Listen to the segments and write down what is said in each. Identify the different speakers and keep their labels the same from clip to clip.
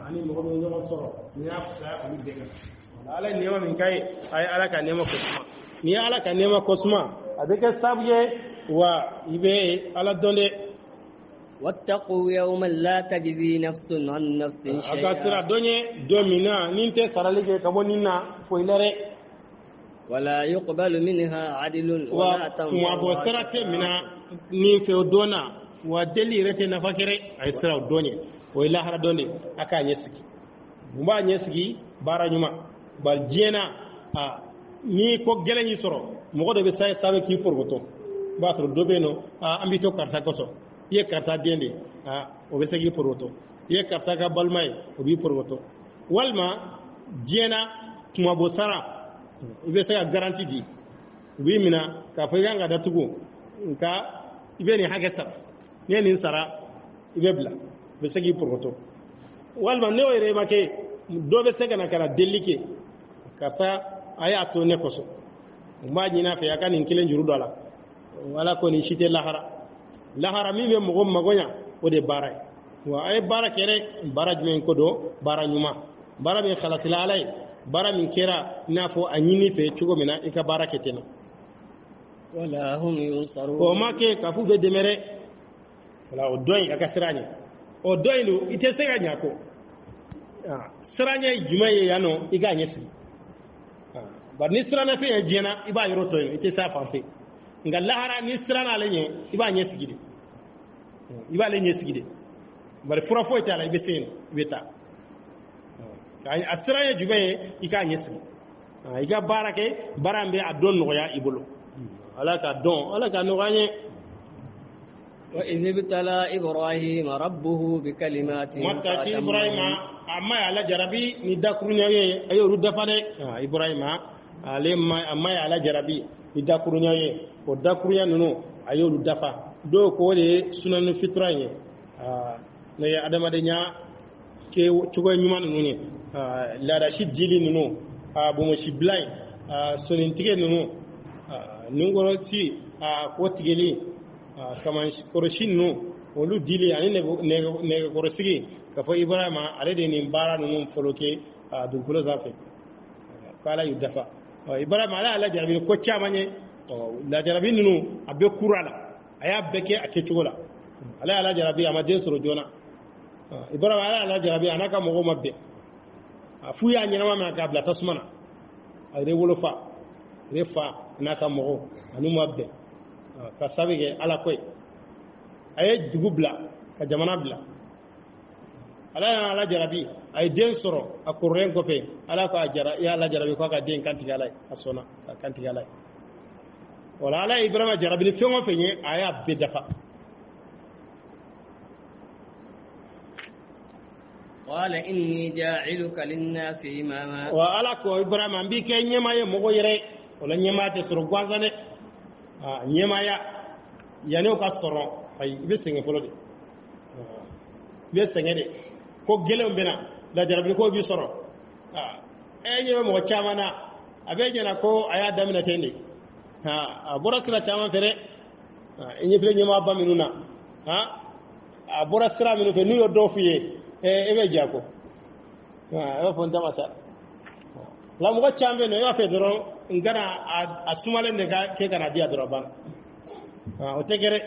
Speaker 1: ani mo ko ñoo soro ni afta ani dega ala nema min kai ay ala ka nema ko suma ni ala ka nema ko suma abeke sabye wa ibe ala donde
Speaker 2: wattaqu yawman la tajzi nafsun an nafsin shay'a
Speaker 1: agasira donye domina ninte saralige kabo ninna foilere
Speaker 2: wala yuqbalu minha adlun
Speaker 1: wa kuma bo sarate mina ni fe dona wa delirete nafakere ay sira donye o ila hara donde aka nyesiki bumba nyesiki bara nyuma bal jena a ni ko gele ni soro mo ko be say sabe ki porgoto ba to do beno ambito karta koso ye karta dende o be sagi porgoto ye karta ka balmay o bi porgoto walma jena kuma bo sara o be saga garantie di wi mina ka fa yanga datugo nka ibeni hagesa ne nin sara ibebla be segi porgoto walma ne were make do be sega na kala delike kasa aya to ne koso ma nyina fe yakani nkile njuru dola wala ko ni shite lahara mi be mo magonya o de baray wa ay bara kere bara jmen ko do bara nyuma bara be khalasila alay bara min kera nafo anyini fe chugo mina ika bara ketena
Speaker 2: wala hum yunsaru
Speaker 1: ko make kafu be demere wala o doy aka sirani o doylu ite sega nyako siranye jumaye yano iga nyesi bar ni sirana fe jena iba yoro toy ite sa fanfe ngal lahara ni sirana lenye iba nyesi gide iba le nyesi gide bar fura fo ita la ibe sen weta kay asiranye jumaye iga nyesi iga barake barambe adon no ya ibolo alaka don alaka no ganye
Speaker 2: وإذ ابتلى إبراهيم ربه بكلمات
Speaker 1: مكة إبراهيم أما على جربي ندكرني أيه ردفني إبراهيم أما على جربي ندكرني ودكرني نو أيه ردفا دو كولي سنن فطرة نيا أدم أدنيا كي تقول نيمان نوني لا رشيد جيلي نو بومشي بلاي سنن تيجي نو نقولتي كوتيجي kama koroshin no wolu dili ani ne korosigi kafo ibrahima ale de ni bara no foloke dunkulo zafe kala yudafa ibrahima ala jarabi ko chamanye la jarabi nunu abe kurala aya beke akechugola ala jarabi amade soro jona ibrahima ala jarabi anaka mogo mabbe afu ya nyina ma ka bla tasmana ay wolofa refa anaka mogo anu mabbe ka sabige ala koy ay dugubla ka jamana bla ala jarabi ay den soro akurren ko fe ala ko ajara ya ala jarabi ko ka den kanti galay asona kanti galay wala ala ibrahima jarabi ni fengo fenye aya bedafa
Speaker 2: قال إني جاعلك للناس إماما
Speaker 1: وعلى كو إبراهيم أمبي كي نيما يمغو يري ولا نيما تسرو غوانزاني نيما يعني وكسرون أي بيسنج فلودي بيسنج دي كو جلهم بنا لا جرب كو بيسرو أي نيما مغو تشامانا أبي جنا كو أيا دامنا تندي براسنا تشامان فري إني فري نيما أبا منونا براسنا منو في نيو دوفيه ebe jako ebe fonta masa la mo chambe no ya fedro ngana asumale ne ke kana dia droban o tegere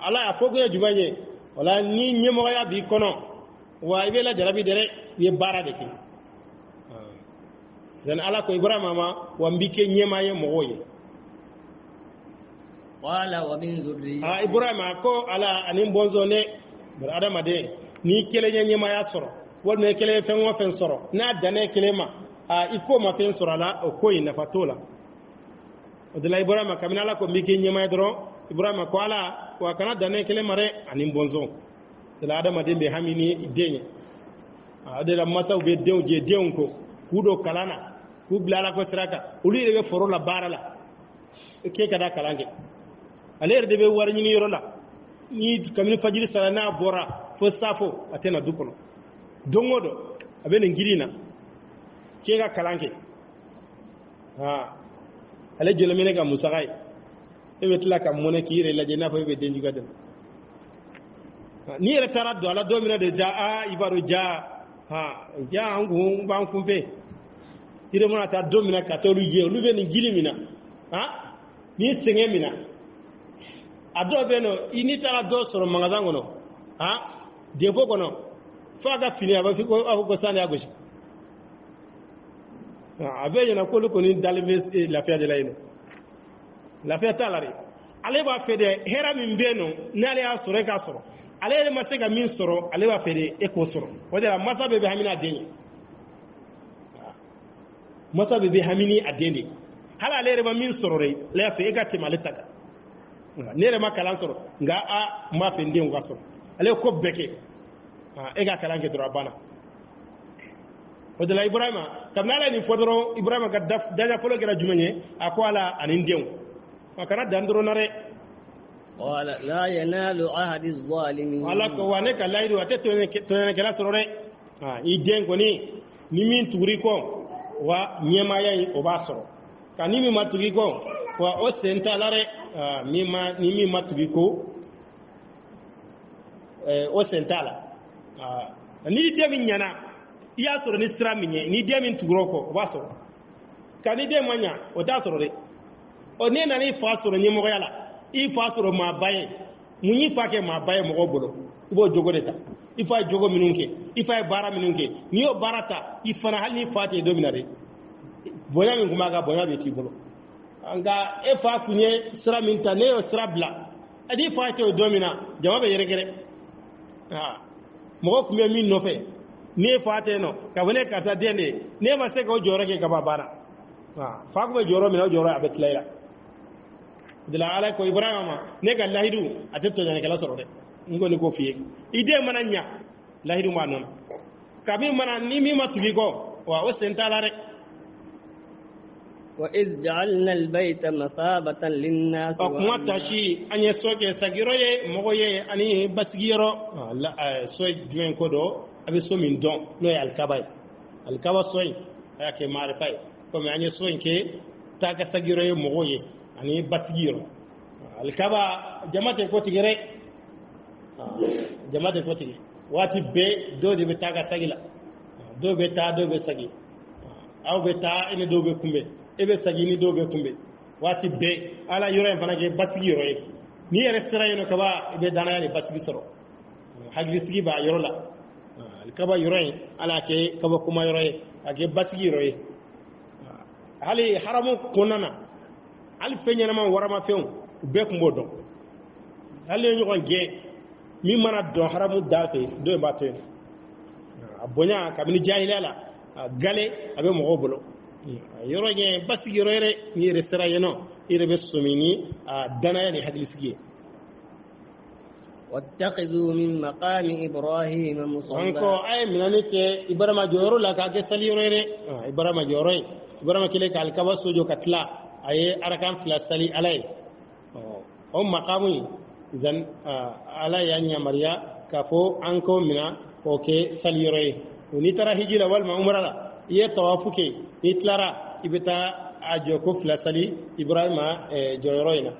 Speaker 1: ala afogo jubanye wala ni nyemo ya bi kono wa ibe la jarabi dere ye bara de ki dan ala ko ibrahima ma wa mbike nyema ye mogoye
Speaker 2: wala wa min zurri
Speaker 1: ibrahima ko ala anin bonzo ne bar adama de ni kele nyema ya soro wala kele fen wo fen soro na dane kele ma iko ma fen soro la o ko ina fatola o de la ibrahima kamina la ko mbike nyema dro ibrahima ko ala wa kana dane kele mare anin bonzo de la adama de be hamini denye de la masa be dew je dew ko kudo kalana ku blala ko siraka uli de be foro la barala ke kada kalange aler de be warni ni yorola ni kamini fajiri sala na bora fo safo atena dukono dongodo abene ngirina kega kalanke ale jole mene ga musagai ebe tla kam mone kire la jena fo be denju gadem ni yɛrɛ taara don ala don min na de ja ibaru ja ja an kun b'an kun fɛ ire mana taa don min na ka t'olu ye olu bɛ nin gili min na ni sɛgɛn min na a dɔw bɛ yen nɔ n'i taara dɔ sɔrɔ magasin kɔnɔ defo kɔnɔ f'a ka fini a b'a fɔ ko sani y'a gosi a bɛ ɲɛna k'olu kɔni dalen bɛ lafiya de la yen nɔ lafiya t'a la de ale b'a fɛ dɛ hɛrɛ min bɛ yen nɔ n'ale y'a sɔrɔ e k'a sɔrɔ ale yɛrɛ ma se ka min sɔrɔ ale b'a fɛ de e k'o sɔrɔ o de la masa bɛɛ bɛ hami n'a den ye masa bɛɛ bɛ hami ni a den de hali ale yɛrɛ ma min sɔrɔ de ale y'a fɛ e ka tɛmɛ ale ta kan ne yɛrɛ ma kalan sɔrɔ nka n b'a fɛ n denw ka sɔrɔ ale ye ko bɛɛ kɛ e ka kalan kɛ dɔrɔn a banna o de la Ibrahima kabini ala ye nin fɔ dɔrɔn Ibrahima ka daja fɔlɔ kɛra jumɛn ye a ko ala ani n denw a kana dan dɔrɔn na dɛ
Speaker 2: قال لا ينال عهد الظالمين
Speaker 1: ala ko wa ne ka layidu a tɛ tɔɲɔnikɛla sɔrɔ dɛ i den kɔni ni min tuguri kɔ wa ɲɛmaaya in o b'a sɔrɔ ka ni min ma tugu kɔ wa o sen t'a la dɛ ni min ma tugu ko o sen t'a la ni den min ɲɛna i y'a sɔrɔ ni sira min ye ni den min tugura o kɔ o b'a sɔrɔ ka ni den ma ɲa o t'a sɔrɔ dɛ ɔ ne nana i fa sɔrɔ ɲɛmɔgɔya la i fa sɔrɔ maaba ye mun y'i fa kɛ maaba ye mɔgɔw bolo i b'o jogo de ta i fa ye jogo minnu kɛ i fa ye baara minnu kɛ n'i y'o baara ta i fana hali ni fa tɛ don min na de bonya min kun b'a ka bonya bɛ t'i bolo nka e fa kun ye sira min ta ne y'o sira bila n'i fa tɛ o don min na jama bɛ yɛrɛkɛrɛ mɔgɔ kun bɛ min nɔfɛ n'e fa tɛ yen nɔ ka fɔ ne karisa den de ye n'e ma se k'o jɔyɔrɔ kɛ ka ban baara fa kun bɛ jɔyɔrɔ min na o jɔyɔrɔ a bɛ tila i la de la ala ko Ibrahima ma ne ka lahidu a tɛ tɔɲɔnikɛla sɔrɔ dɛ n kɔni k'o f'i ye i den mana ɲa lahidu b'a nɔ na kabi mana ni min ma tugu i kɔ wa o sen t'a la dɛ
Speaker 2: وإذ جعلنا البيت مثابة للناس
Speaker 1: kuma tasi an ye so kɛ sagiyɔrɔ ye mɔgɔ ye ani basigiyɔrɔ so jumɛn ko dɔ a bɛ so min dɔn n'o ye alikaba ye alikaba so in a y'a kɛ marifa ye komi an ye so in kɛ taa ka sagiyɔrɔ ye mɔgɔw ye ani basigiyɔrɔ alikaba jama tɛ ko tigɛ dɛ jama tɛ ko tigɛ waati bɛɛ dɔw de bɛ taa ka sagi la dɔw bɛ taa dɔw bɛ sagi aw bɛ taa e ni dɔw bɛ kunbɛn e bɛ sagi ni dɔw bɛ kunbɛn waati bɛɛ ala yɔrɔ in fana kɛ basigi yɔrɔ ye n'i yɛrɛ sera yen nɔ kaba i bɛ danaya de basigi sɔrɔ hakilisigi b'a yɔrɔ la alikaba yɔrɔ in ala y'a kɛ kabakoma yɔrɔ ye a kɛ basigi yɔrɔ ye hali haramu kɔnɔna na hali fɛn ɲɛnama waramafɛnw u bɛɛ tun b'o dɔn hali ye ɲɔgɔn gɛn min mana dɔn haramu da fɛ dɔ in b'a to yen a bonya kabini jahiliya la a gale a bɛ mɔgɔw bolo yɔrɔ ɲɛ basigi yɔrɔ yɛrɛ n'i yɛrɛ sera yen nɔ i yɛrɛ bɛ sɔmi ni a danaya ni hakilisigi ye
Speaker 2: واتخذوا من مقام إبراهيم مصلى
Speaker 1: anko ay minani ke Ibrahima jɔyɔrɔ la k'a kɛ sali yɔrɔ ye dɛ Ibrahima jɔyɔrɔ ye Ibrahima kɛlen ka alikaba sojɔ ka tila a ye arakan 2 sali ala ye o maqamu zan ala y'a yamariya k'a fɔ an k'o mina k'o kɛ sali yɔrɔ ye n'i taara hiji la walima umra la i ye tawafu kɛ n'i tilara i bɛ taa a jɔ ko 2 sali Ibrahima jɔyɔrɔ in na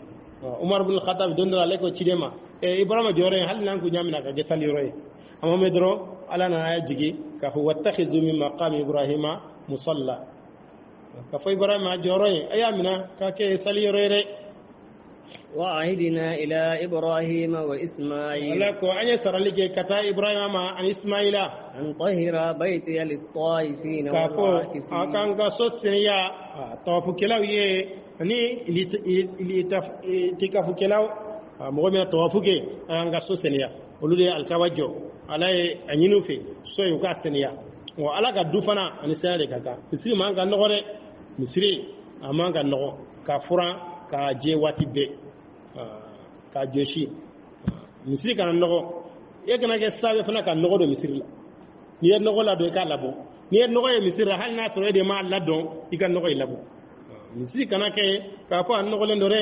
Speaker 1: Umar bin Khattab don dɔ ale ko ciden ma Ibrahima jɔyɔrɔ in hali n'an kun y'a minɛ ka kɛ sali yɔrɔ ye a ma mɛn dɔrɔn ala nana jigi k'a fɔ wattakhizu min maqami Ibrahima musalla k'a fɔ Ibrahima jɔyɔrɔ in a y'a minɛ k'a kɛ sali yɔrɔ ye dɛ
Speaker 2: وعهدنا إلى إبراهيم وإسماعيل
Speaker 1: ala ko an ye sarali kɛ ka taa Ibrahima ma ani Ismaila
Speaker 2: أن طهر بيتي للطائفين
Speaker 1: k'a fɔ a
Speaker 2: والعاكفين
Speaker 1: k'an ka so seniya tawafukɛlaw ye ani itikafukɛlaw mɔgɔ min tawafu kɛ an ka so seniya olu de ye alikaba jɔ ala ye a ɲini u fɛ so ye u ka seniya wa ala ka du fana ani senya de ka kan misiri man ka nɔgɔ dɛ misiri a man ka nɔgɔ ka furan ka jɛ waati bɛɛ ka jɔsi misiri kana nɔgɔ e kana kɛ sabe fana ka nɔgɔ don misiri la n'i ye nɔgɔ ladon i k'a labɔ n'i ye nɔgɔ ye misiri la hali n'a sɔrɔ e de m'a ladɔn i ka nɔgɔ ye labɔ misiri kana kɛ k'a fɔ a nɔgɔlen don dɛ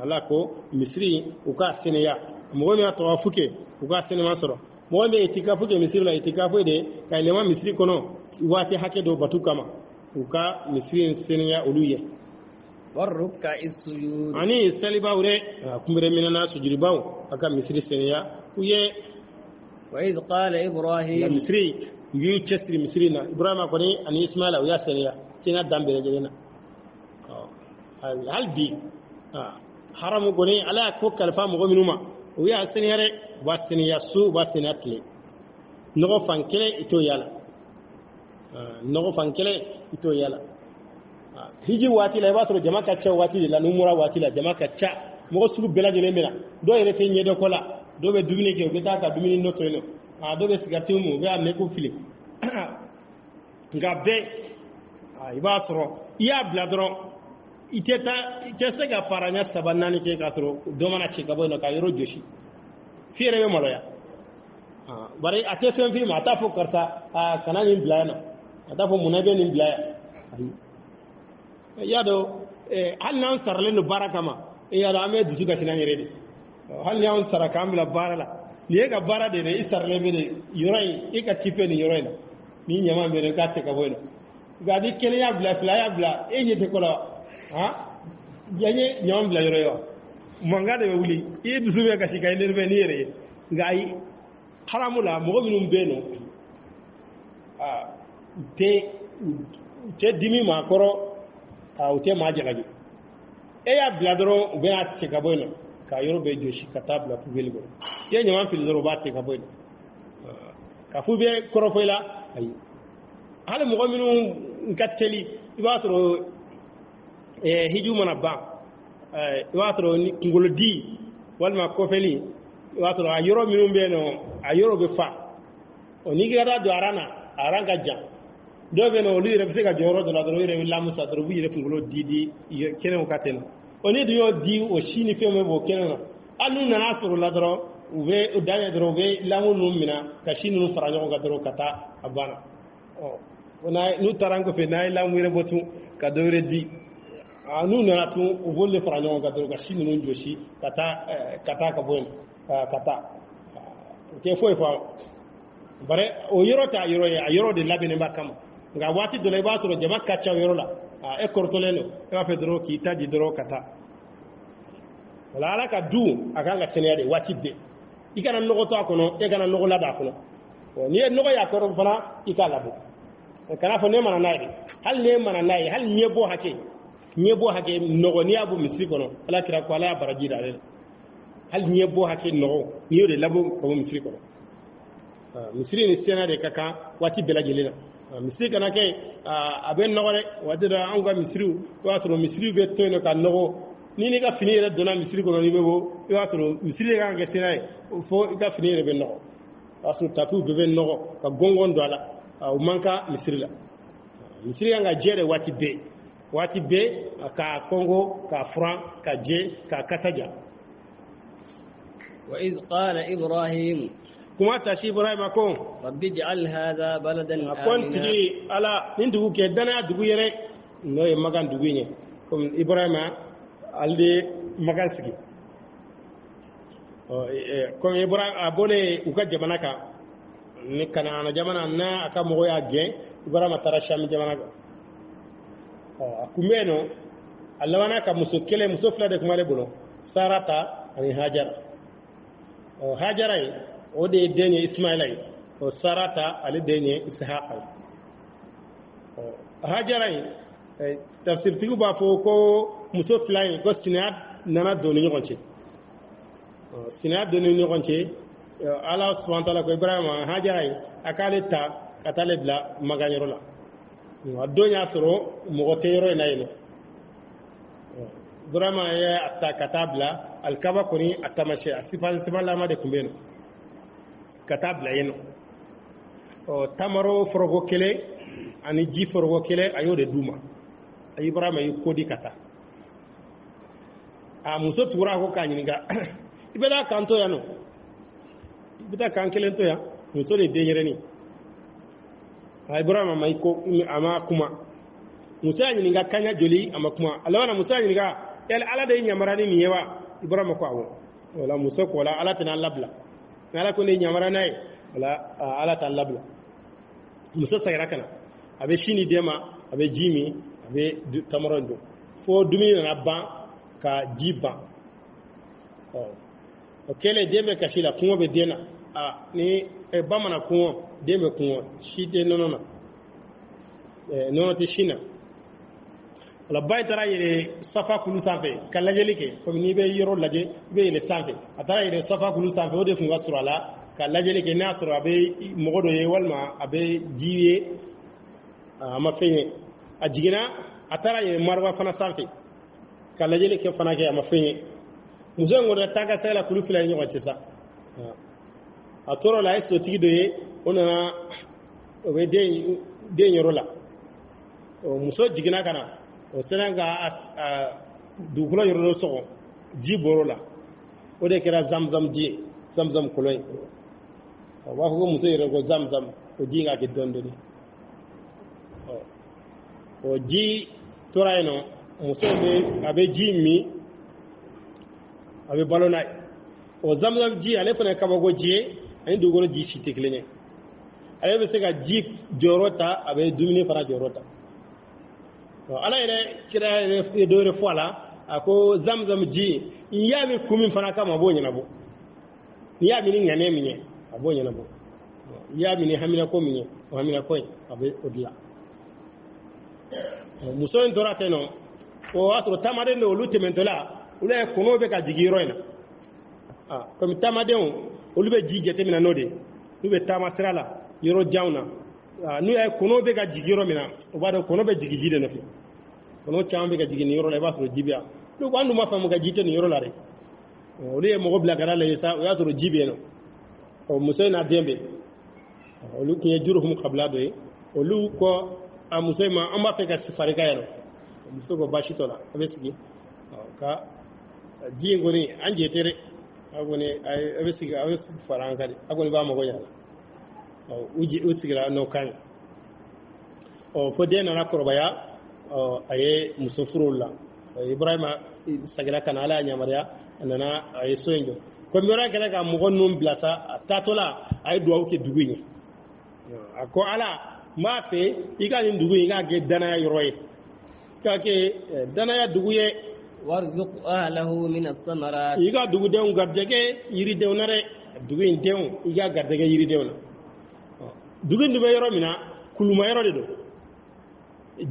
Speaker 1: ala ko misiri u k'a sɛnɛya mɔgɔ min y'a tawafu kɛ u k'a sɛnɛma sɔrɔ mɔgɔ min bɛ itikafu kɛ misiri la itikafu de ka yɛlɛma misiri kɔnɔ waati hakɛ dɔ batu kama u ka misiri in sɛnɛya olu ye
Speaker 2: والركع السجود
Speaker 1: ani salibaw dɛ kunbɛrɛ minɛna sujudibaw a ka misiri sɛnɛya u ye
Speaker 2: وإذ قال
Speaker 1: la
Speaker 2: إبراهيم
Speaker 1: misri ngi chesri misri na ibrahima ko ni ani ismaila ya seniya sina dambere jena halbi haramu goni ala ko kalfa mo minuma o ya seniyare wa seniya su wa senatle nogo fankele ito yala nogo fankele ito yala hiji wati la ba to jama ka cha wati la numura wati la jama ka cha mo sugu bela jele mena do yere te nyedo kola do be dumine ke be ta ka dumine no to no do be sigati mu be ame ko fili ngabe iba soro ya bladro itese ga paranya sabanani ke ka soro do mana che ka bono ka yoro joshi fiere be maloya bare ate fen fi ma ta fo karta kanani blana ata fo munabe ni blaya yado hal nan sarle no barakama yado ame disu ga sinan yere hal nan saraka amla barala ni ga bara de ne sarle be de yorai e ka tipe ni yorai ni nyama be ka te ka boyno ga di kele ya bla e yete ko la yanye nyam bla yorai wa manga de wuli e disu be ka shika nder be ni yere ga yi haramula mo minum be no te dimi ma koro o te ma jagaji e ya bladro be a te ka boyno ka yoro be joshi ka tabla fu belgo ye nyama fil zoro ba te ka boyno ka fu be koro foila ay hal mo minu ngateli ibatro hiju mana ba ibatro ni ngolo di walma ko feli ibatro a yoro minu be no a yoro be fa oni gara do aranga jam dobe no li re bisega joro do la do re la musa do bu yire ngolo di kene o katen oni do yo di o shini fe mo bo kene no anu na nasru la do ube udanya do be lamu numina ka shini no faranyo ga do kata abana ona nu tarango fe nay lamu re botu ka do re di anu na tu ubolle faranyo ga do ka shini no joshi kata ka bon kata ke foi fa bare o yorota yoro de labene bakam nga wati do leba to jama kacha yoro la e kortoleno e fa dro ki taji dro kata wala ala ka du akanga senede wati be ikana nogo to akono e kana nogo lada akono ni nogo ya ko fana ikala bu kana fa ne mana nayi hal ne mana nayi hal nyebo hake nogo ni abu misri kono ala kira ko ala baraji dale hal nyebo hake nogo ni yode labo ko misri kono misri ni sena de kaka wati bela jelena misri kana ke aben nogore wati da anga misri wasro misri be tono ka nogo ni ka fini re dona misri ko ni bebo wasro misri ka ga sena fo ka fini re be nogo wasro tapu be nogo ka gongon do ala o manka misri la misri nga jere wati be ka Congo ka franc ka je ka kasaja
Speaker 2: وإذ قال إبراهيم
Speaker 1: kuma tashi ibrahima ko
Speaker 2: rabbi ij'al hadha baladan
Speaker 1: akon tigi ala nin dugu ke dana dugu yere no e magan dugu nye comme ibrahima alde magan sigi comme ibrahima abone uka jamana ka ni kana na jamana na aka mo ya ge ibrahima tara sham jamana ka akumeno allawana ka musokele musofla de kumale bolo sarata ani hajara o de denye ismaila o sarata ali denye ishaqa hajara tafsir tigu ba fo ko muso flay ko sinad nana doni ñogonce sinad doni ñogonce ala subhanahu wa ta'ala ko ibrahima hajara akale ta katale bla maganyoro la adonya soro mo teyro nayno ibrahima ya atta katabla alkaba koni atamashi sifan lama de kumbeno katabla yeno tamaro forogo kele ani ji forogo kele ayo de duma ibrahima yi kodi kata muso tura ko kanyinga ibeda kanto yano ibeda kankele to ya muso de denyere ni ibrahima mai ko ama kuma musa nyinga kanya joli ama kuma alawana musa nyinga el ala de nyamarani ni yewa ibrahima ko awo wala muso ko wala ala tan labla ala ko ne nyamara nay wala ala tan labla muso sayra kana abe shini dema abe jimi abe tamarondo fo dumi na ba ka jiba o kele deme kashila kuma be dena ni bamana kungo deme kungo shi de nono na nono te shina la bay tara yele safa kulu sanfe kala jeli ke comme ni be yoro laje be yele sanfe atara yele safa kulu sanfe ode kunga surala kala jeli ke na sura be mogodo ye walma abe jiwe ama fenye ajigina atara yele marwa fana sanfe kala jeli ke fana ke ama fenye muso ngora taga sala kulu fila nyo watisa atoro la eso tigido ye ona we de nyorola muso jigina kana o senanga dugula yoro so ji borola o de kera zamzam ji zamzam koloy wa ko muso yoro go zamzam o ji nga ke dondoni o ji torayno muso be abe ji mi abe balonay o zamzam ji ale fana kabago ji ani dugolo ji ci teklenye ale be sega ji jorota abe dumini fara jorota ala ire kira ire dore fola ako zamzam ji yami kumin fana kama bonya nabo yami ni ngane minye abonya nabo yami ni hamina ko minye o hamina ko abe odla muso en dora teno o asro tamade no lutte mentola ule kono be ka jigiro ina comme tamade on olube jijete mina node lube tama sirala yoro jauna nu ay kono be ga jigiro mina o bado kono be jigijide no fi kono chambe ga jigini yoro la basro jibia lu ko andu ma famu ga jite ni yoro la re o le mo gobla gara la yesa o yasro jibe no o musayna dembe o lu kiye juruhum qabla do o lu ko a musayma amba fe ga sifari ga yaro muso go bashitola abesigi ka jingoni anje tere agone ay abesiga awes faranga de agone ba mo go yalla uji usigira no kan o fode na rakorobaya aye musofurulla ibrahima sagira kana ala nyamariya nana aye soyndo ko mira kala ga mo gonum blasa tatola ay do ke dugunya ako ala ma fe iga ni dugu iga ge dana yoroye ka ke dana ya duguye
Speaker 2: warzuq ahlahu min ath-thamarat
Speaker 1: iga dugu de gardege yiri dewnare dugu intew iga gardege yiri dewna dugu ndube yoro mina kuluma yoro de do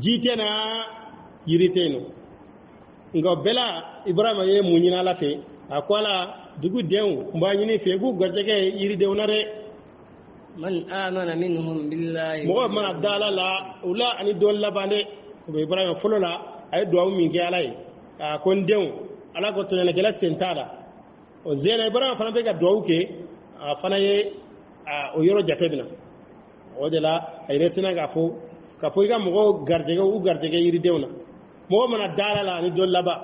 Speaker 1: jitena yiri teno ngo bela ibrahima ye munyina la fe akwala dugu dew mbanyini fe gu gardege yiri dewnare
Speaker 2: man amana minhum billahi
Speaker 1: mo man dalala ula ani dolla bande ko ibrahima folola ay do min ke alay kon dew ala ko to ne kala sentada o zena ibrahima fana be ga do ke fana ye o yoro jatebina o de la ay resina ga fo ka fo ga mo gardege yiri dewna mo man dalala ani dolla ba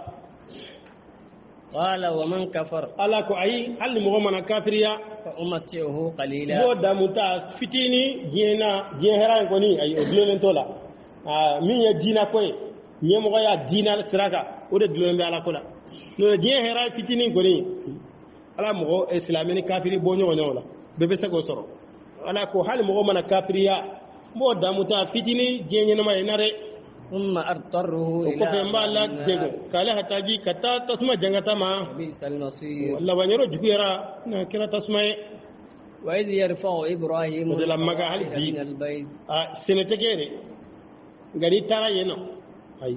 Speaker 2: qala wa man kafar
Speaker 1: ala ko ay hal mo man kafiriya
Speaker 2: fa umatihu qalila
Speaker 1: bo damuta fitini jena jehera ko ni ay o dulelen tola min ya dina koy nyemo ya dina siraka o de dulen be ala kola no jehera fitini ko ni ala mo islamini kafiri bo nyono la bebe se go soro ala ko hal mo man kafiriya bo damuta fitini jenyena ma enare
Speaker 2: thumma artaruhu
Speaker 1: ila ko be mbala dego kala hataji kata tasma jangata ma
Speaker 2: bisal masir
Speaker 1: walla wanyoro jugera na kira tasma
Speaker 2: wa idh yarfa'u ibrahim
Speaker 1: de la maga hal di
Speaker 2: albayt
Speaker 1: senete kene ngari tara yeno ay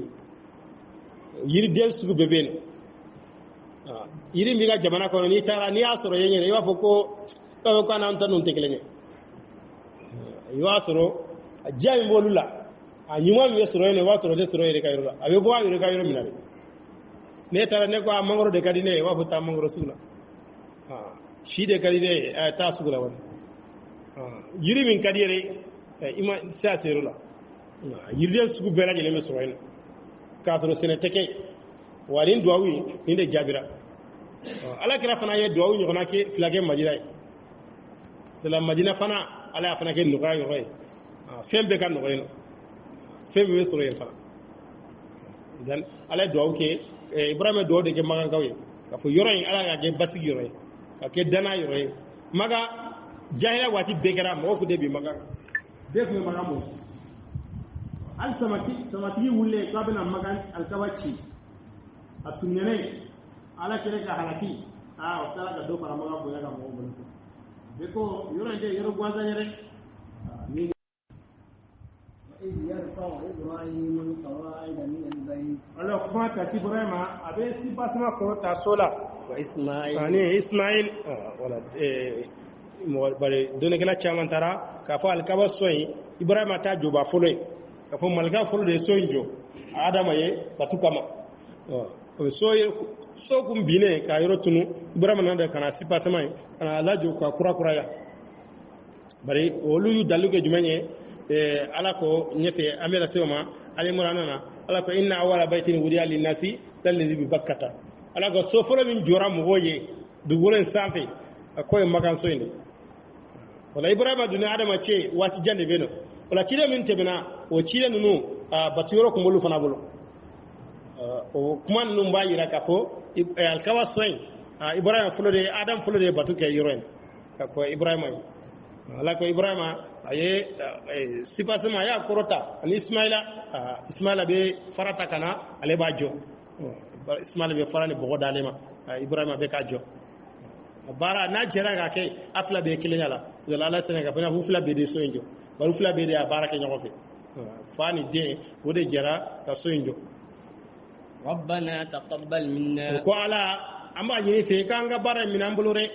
Speaker 1: yiri del sugu bebeno yiri miga jamana ko ni tara ni asoro yenye yo foko ko kana anta non tekelene yo asoro jami bolula anyuma mi soro ne wa soro de soro ire kayro abe bo ire kayro minare ne tara ne ko mangoro de kadine wa futa mangoro sula shi de kadine ta sugula won yiri min kadire ima sa serula yiri de sugu bela jele me soro ne ka soro sene teke warin duawi ni de jabira ala kira fana ye duawi ni kona ke flage majida de la madina fana ala fana ke nuga yo roy fembe kan no yeno fembe soro yen fana dan ala duawi ke ibrahima do de ke magan kawye ka fo yoroy ala ga ke basigi yoroy ka ke dana yoroy maga jahila wati begara mo ko de bi maga def me maga mo al samati wulle ka bana magan al kawachi asunyane ala kire ka halaki o tala ga do para maga boya ga mo bon beko yorande yoro gwazanyere min
Speaker 2: إذ يرفع إبراهيم القواعد من البيت
Speaker 1: Allah kuma ta ci Ibrahima abe si basma ko ta sola
Speaker 2: وإسماعيل
Speaker 1: ani Ismail wala bare doni kala chaman tara ka fa alkaba soyi Ibrahima ta joba foloi ka fa malga folo de soinjo adama ye batukama so kum bine ka yoro tunu Ibrahima nan da kana si basma kana lajo ka kura ya bare olu yu daluge jumenye ala ko nyefe amela sewma ali muranana ala ko inna awala baitin wudiya lin nasi lalladhi bi bakkata ala ko so folo min jora mo goye du wulen sanfe ko makan so inde wala ibrahima duni adama ce wati jande beno wala cire min tebena o cire nunu batiyoro ko molu fana bolo o kuma nunu mbayira ka ko alkawa soy ibrahima folo de adam folo de batuke yiroen ka ko ibrahima ala ko ibrahima aye sipasema ya korota ani ismaila be farata kana ale ba jo ismaila be farani bogo dalema ibrahima be ka jo bara na jera ga ke afla be kilenya la ala senega fana hufla be de soinjo ba hufla be de bara ke nyofe fani de wode jera ka soinjo
Speaker 2: ربنا تقبل منا
Speaker 1: ko ala amba nyini fe kanga bara minambulure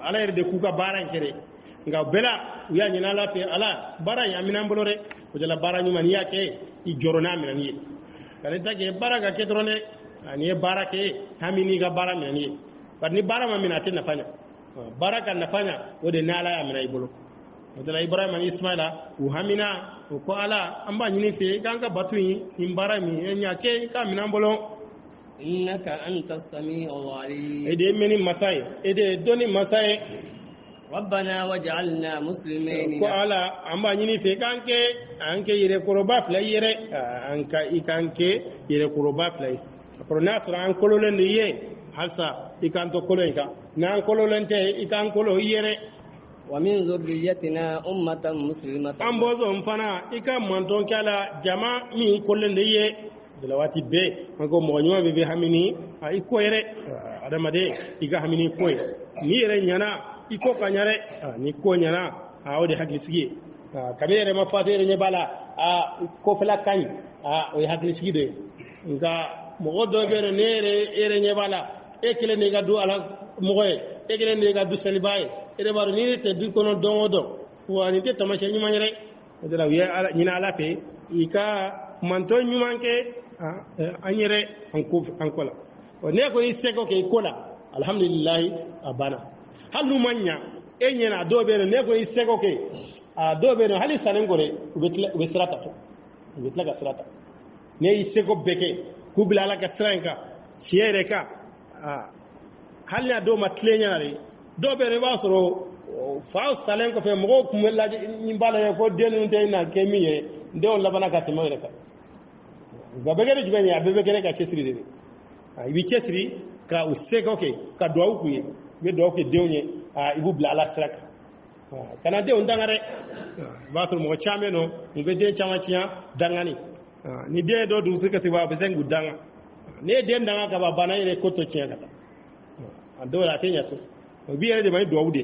Speaker 1: ala yerde kuka bara kere nga bela uya nyina la fe ala bara ya minambulure ko jala bara nyuma ni yake I jorona minani kale tage bara ga ke drone ani bara ke hamini ga bara minani par ni bara ma minate nafanya bara kan nafanya wode nala ya minai bolo wala ibrahim ani ismaila uhamina ko ala amba nyini fe kanga batuyi imbara mi enya ke ka minambolo
Speaker 2: إنك أنت السميع العليم
Speaker 1: ede meni masai ede doni masai
Speaker 2: ربنا واجعلنا مسلمين
Speaker 1: ko ala amba nyini fe kanke anke yire koroba fla yire anka ikanke yire koroba fla pro nasra an kololen ye halsa ikanto kolenka nan kololen te ikan kolo yire
Speaker 2: ومن ذريتنا أمة مسلمة
Speaker 1: ambozo mfana ikam manton kala jama mi kolen ye dilawati be ko mo nyuma be hamini ay ko yere adama de iga hamini ko ni yere nyana iko kanyare ni ko nyana awde hakli sigi kamere ma fatere ne bala ko fala kan o hakli sigi de nga mo do be nere ere ne bala e kele ne ga du ala mo e kele ne ga du selibaye ere baro ni te du kono dongodo wani te tamashe nyuma nyere de la wiya nyina ala fe ika manto nyuma ke anyere ankola ne ko iseko ke kola alhamdulillah abana halu manya enyena dobe ne ko iseko ke dobe no hali sanen gore be sirata to betla ga sirata ne iseko beke kubla la ga sranka siere ka halya do matlenya re dobe re basoro fa salen ko fe mo ko mella nyimbala ko denu te na kemiye de on labana ka timoy ka gabegere jubeni abebekere ka chesiri de ibi chesiri ka useka okay ka do ukuye be do ke dewnye ibu bla ala straka kana de on dangare basul mo chameno be de chama chia dangani ni de do du suka siba be sengu danga ne de danga ka bana ire koto chia kata ando la tenya to bi ere de mai do wude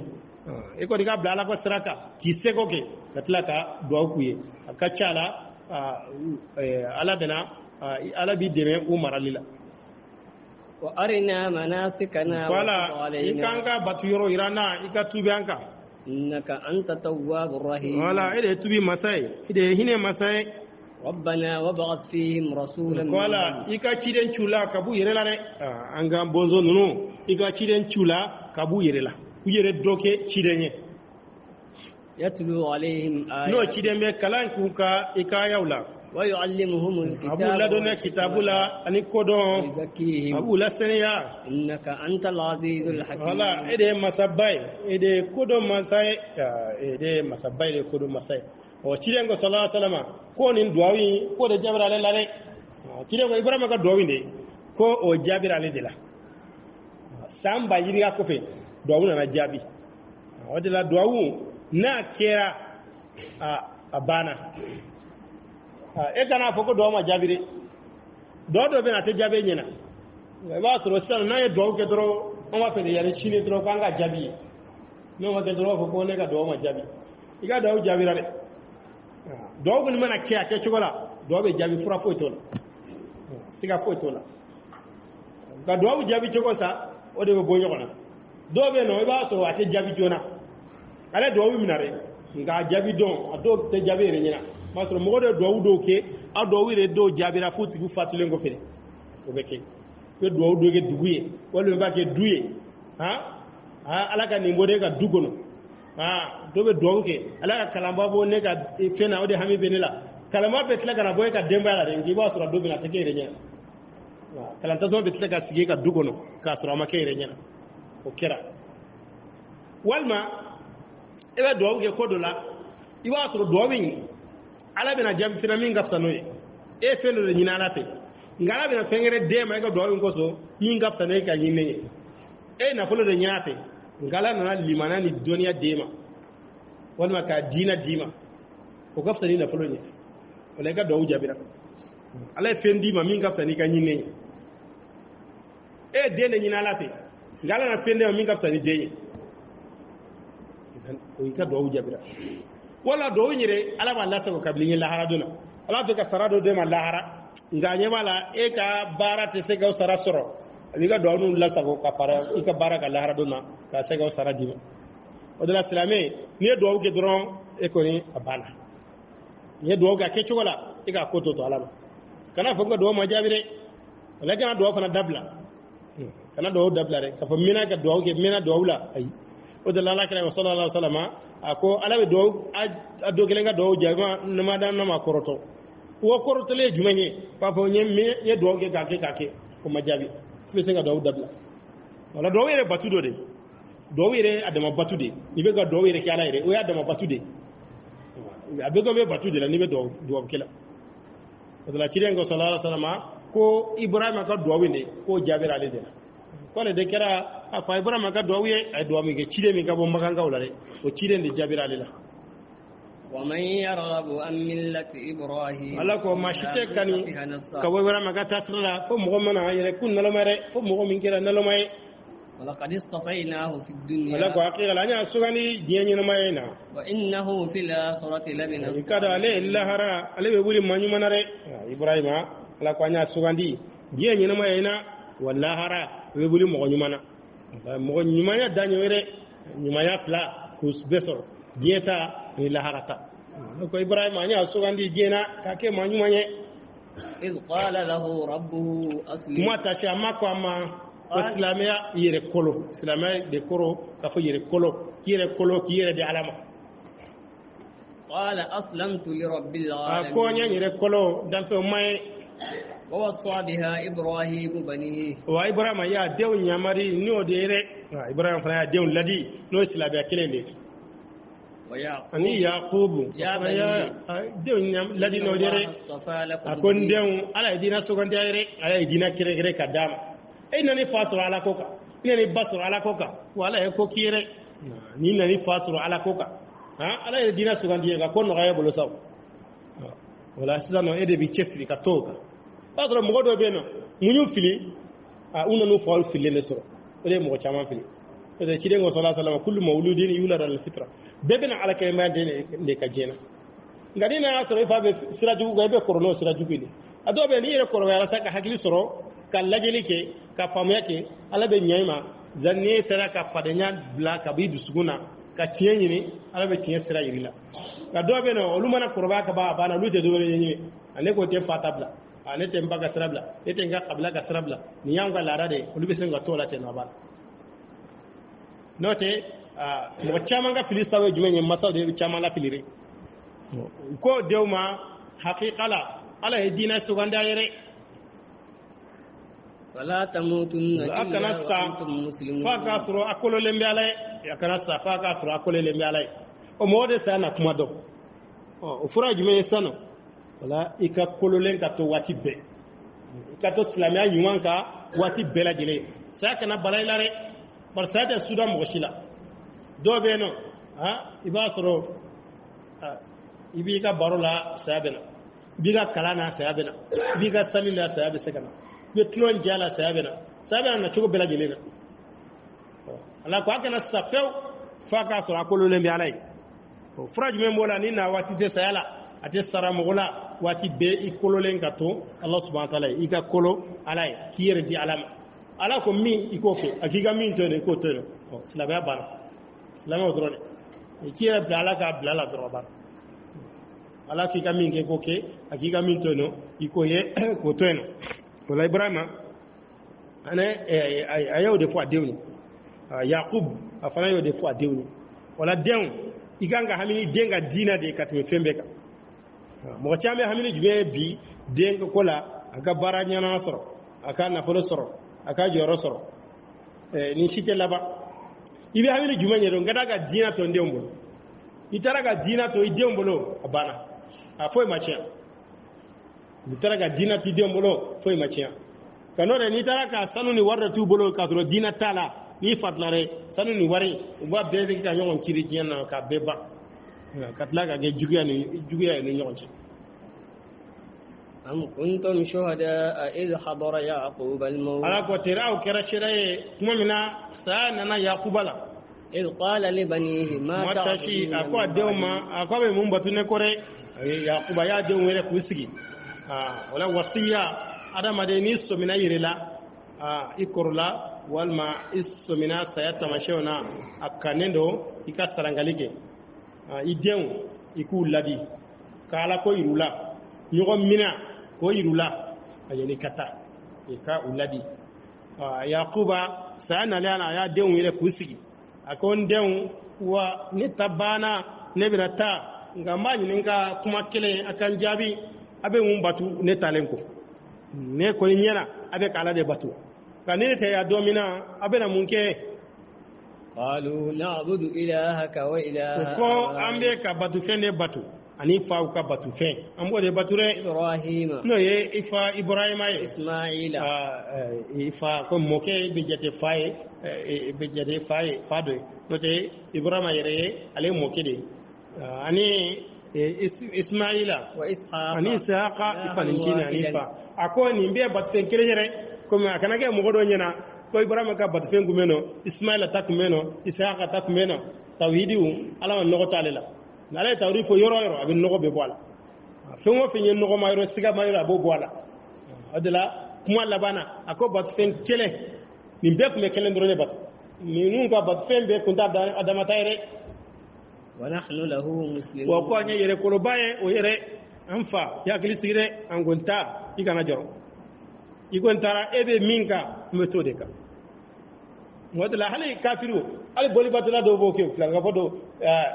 Speaker 1: e ko diga bla ala ko straka ki seko ke katla ka do ukuye ka chala ala dana ala bi deme umar lila
Speaker 2: wa arina manasikana
Speaker 1: wala ikanga batuyoro irana ikatubi anka
Speaker 2: innaka anta tawwabur rahim
Speaker 1: wala ide tubi masai ide hine masai
Speaker 2: rabbana wab'ath fihim rasulan
Speaker 1: wala ika ciden chula kabu yerela ne anga bonzo nunu ika ciden chula kabu yerela ku yere doke cidenye
Speaker 2: yatlu alaihim ayat
Speaker 1: no cidembe kalan kuka ika yaula
Speaker 2: wa yuallimuhum alkitaba
Speaker 1: abu ladona kitabula ani kodon
Speaker 2: yuzakihim
Speaker 1: abu lasaniya
Speaker 2: innaka antal azizul hakim
Speaker 1: wala ede masabai ede kodon masai ede masabai ede kodon masai o cidengo sallallahu alaihi wasallam ko nin duwawi ko de jabra le lare cidengo ibrahima ka duwawi de ko o jabira le de la samba yiri ya kofe duwawu na jabi o de la duwawu na kera a bana e kana foko do ma jabire do be na te jabe nyina ba so san na e do ke dro on wa fe de yare chini dro kanga jabi no ma kedro ko ne ka do ma jabi iga do jabi rare do gun mana kiya ke chugola do be jabi fura fo to siga fo to la ga do jabi chugo sa o de bo nyokona do be no iba to ate jabi jona ale do wi minare nga jabi don ado te jabi re nyina masro mo do ke ado wi re do jabi ra futi gu fatule ngo fere o be ke ke do ke duguye wala ba ke duye ala ka nimbo de ka dugono do be do ke ala ka kalamba bo ne ka fena o de hami benela kalamba be tla kana boy ka demba la de ngi ba sura do be na te ke re nyina kalanta so be tla ka sige ka dugono ka sura ma ke re nyina o kera walma ebe do ke kodola iwa sura do wi ala be na jam fina min gafsa noye e felo de nyina ala fe ngala be na fengere de ma ga do wi ko so min gafsa ne ka nyine e na folo de nyina fe ngala na limana ni duniya dema walma ka dina dima ko gafsa ni na folo ni wala ga do jabira ala fendi ma min gafsa ni ka nyine e de ne nyina ala fe ngala na fende ma min gafsa ni de o ka do jabira wala do nyire ala ba Allah sako kabli lahara duna ala to ka sarado de ma lahara nganye mala e ka barate se ga sara soro aliga do nu la sako ka fara e ka baraka lahara duna ka se ga sara dima o de la islamé ni do ke dron e ko ni abana ni do ga ke chogola e ka ko to alama kana fo ga do ma jabire wala kana do fa na dabla kana do dabla re ka fo mina ga do ke mina do wula ay o de la la kala sallallahu alaihi wasallam ako alabe do ado kelenga do jama nama dan nama koroto wo koroto le jumanye papa nyemme ye do ge kake ko majabi fese ga do dabla wala do were batudo de do were adama batude ni be ga do were ki ala ire o ya adama batude abe go be batude la ni be do kila wala kirengo sallallahu alaihi wasallam ko ibrahima ka do winde ko jabira le de ko le de kera afa ibrahima ka do wiye ay do mi ke cide mi ka bo makanga wala de o cide de jabira le la
Speaker 2: wa man yarghabu an millati ibrahim
Speaker 1: ala ko ma shite kani ka bo ibrahima ka tasra fo mo mana yere kun nalo mare fo mo min kira nalo may
Speaker 2: wala qad istafaynahu fid dunya
Speaker 1: ala ko aqiqa la nya sugani diyenyi no mayena
Speaker 2: wa innahu fil akhirati lamina
Speaker 1: kada ale lahara ale be buri manyu manare ibrahima ala ko nya sugandi diyenyi no mayena wallahara be buri mo nyumana mo nyumanya danyore nyumanya fla kus besor dieta ni laharata ko ibrahima nya sugandi jena kake manyumanye
Speaker 2: iz qala lahu rabbuhu aslim
Speaker 1: mata shama ko ama islamia yere kolo islamia de koro ka fo yere kolo yere de alama
Speaker 2: qala aslamtu li rabbil alamin
Speaker 1: ko nya yere kolo dan fe may
Speaker 2: ووصى بها إبراهيم بنيه
Speaker 1: وإبراهيم يا ديون يامري نو ديري إبراهيم فنا ديون لدي نو إسلام يكلني
Speaker 2: ويعقوب
Speaker 1: أني يعقوب
Speaker 2: يا
Speaker 1: ديون لدي نو ديري أكون ديون على يدينا سكون ديري على يدينا كيري كدام أي نني فاسر على كوكا نني باسر على كوكا ولا يكو كيري نني فاسر على كوكا على يدينا سكون ديري كون نغاية بلوساو ولا سيزانو إيدي بيتشفري كتوكا pasro mo do beno munyu fili una no fal fili le soro ole mo chama fili de ci de ngo sallallahu alaihi wasallam kullu mawludin yulad al fitra bebena ala kay ma de le ka jena ngadi na soro fa be siraju go be korono siraju gili ado be ni re koro wala saka hakili soro kan lajeli ke ka famuya ke ala be nyayma zanne sara ka fadenya bla ka bi dusuguna ka tiyenyi ni ala be tiyen sira yirila ka do be no olumana korba ka ba bana lute do be nyi ane ko te fatabla ane te mbaga sirabla ete nga qabla ga sirabla ni yanga lara de ulubi senga tola te no bal note mo chama nga filista we jumenye masaw de chama la filire ko dewma haqiqala ala hedina suganda yere
Speaker 2: wala tamutunna
Speaker 1: illa wa antum muslimun fa kasro akolo lembe alay yakana sa fa kasro akolo lembe alay o mode sana kuma do o fura jumenye sano wala ika kololen ka to wati be ka to islamia nyuman ka wati bela jele saka na balailare par sada sudan mo shila do be no ibasro ibi ka barola sabena biga kalana sabena biga salila sabe sekana be tlon jala sabena na chugo bela jele na ala ko akana safew fa ka sɔrɔ a kololen bɛ ala ye fura jumɛn b'o la ni na waati tɛ saya la a tɛ sara mɔgɔ la waati bɛɛ i kololen ka to ala subhanahu wa ta'ala i ka kolo ala ye k'i yɛrɛ di ala ma ala ko min i k'o kɛ a k'i ka min to yen i k'o to yen silamɛya banna silamɛw dɔrɔn de k'i yɛrɛ bila ala k'a bila la dɔrɔn banna ala k'i ka min kɛ i k'o kɛ a k'i ka min to yen i k'o ye k'o to yen o la ibrahima a y'o de fɔ a denw ye yakub a fana y'o de fɔ a denw ye o la denw i kan ka hami den ka diinɛ de ka tɛmɛ fɛn bɛɛ kan mɔgɔ caman bɛ hami jumɛn ye bi den ko la a ka baara ɲɛnama sɔrɔ a ka nafolo sɔrɔ a ka jɔyɔrɔ sɔrɔ ni si tɛ laban i bɛ hami jumɛn ye dɔn ka da ka diinɛ to n denw bolo i taara ka diinɛ to i denw bolo a banna a foyi ma tiɲɛ i taara ka diinɛ to i denw bolo foyi ma tiɲɛ ka n'o tɛ n'i taara ka sanu ni wari de t'u bolo k'a sɔrɔ diinɛ t'a la n'i fatila dɛ sanu ni wari u b'a bɛɛ de ka ɲɔgɔn ciri diɲɛ na k'a bɛɛ ban ka tila ka kɛ juguya ye ni ɲɔgɔn cɛ
Speaker 2: أم كنتم شهداء إذ حضر يعقوب الموت
Speaker 1: ala ko tera aw kɛra seere ye tuma min na saya nana yakuba la
Speaker 2: إذ قال لبنيه ما
Speaker 1: matashi a ko a
Speaker 2: تعبدون
Speaker 1: denw
Speaker 2: من
Speaker 1: ma a ko a bɛ mun batu ne kɔ dɛ yakuba y'a denw wele k'u sigi o la wasiya adamaden n'i sɔmina yɛrɛ la i kɔrɔla walima i sɔmina saya tamasiyɛnw na a kannen don i ka sarangali kɛ i denw i k'u ladi ka ala ko yir'u la ɲɔgɔn mina k'o yir'u la a yani ka taa i ka u ladi yakuba saya nalen a y'a denw wele k'u sigi a ko n denw wa ne ta banna ne bɛna taa nka n b'a ɲini ka kuma kelen a kan jaabi a bɛ mun batu ne talen kɔ ne kɔni ɲɛna a bɛ k'ala de batu ka ne tɛ ya don min na a bɛna mun kɛ
Speaker 2: قالوا نعبد إلهك وإله
Speaker 1: ko an bɛ ka batufɛn de batu ani faw ka batufɛn an b'o de batu dɛ
Speaker 2: إبراهيم
Speaker 1: n'o ye i fa ibrahima ye
Speaker 2: إسماعيل
Speaker 1: i fa ko mɔkɛ bɛ jate fa ye bɛ jate fa ye fa dɔ ye n'o tɛ ibrahima yɛrɛ ye ale ye mɔkɛ de ye ani ismaila
Speaker 2: وإسحاق
Speaker 1: ani isaka ifanincini ani fa a ko nin bɛɛ batufɛn kelen yɛrɛ komi a kana kɛ mɔgɔ dɔ ɲɛna ko ibrahima ka batufɛn kun bɛ nɔ ismaila ta kun bɛ nɔ isaka ta kun bɛ nɔ tawhidiw ala ma nɔgɔ t'ale la n'ale ye tawhidi fɔ yɔrɔ o yɔrɔ a bɛ nɔgɔ bɛ bɔ a la fɛn o fɛn ye nɔgɔ ma yɔrɔ siga ma yɔrɔ a b'o bɔ a la o de la kuma laban na a ko batufɛn kelen nin bɛɛ kun bɛ kelen dɔrɔn de batu ninnu ka batufɛn bɛɛ kun t'a adamata ye dɛ
Speaker 2: ونحن له مسلمون
Speaker 1: wa ko an ye yɛrɛ koloba ye o yɛrɛ an fa i hakili sigi dɛ an ko n ta i kana jɔrɔ i ko n taara e bɛ min kan n bɛ t'o de kan o de la hali kafiriw hali bolibatula dɔw b'o kɛ filan ka fɔ don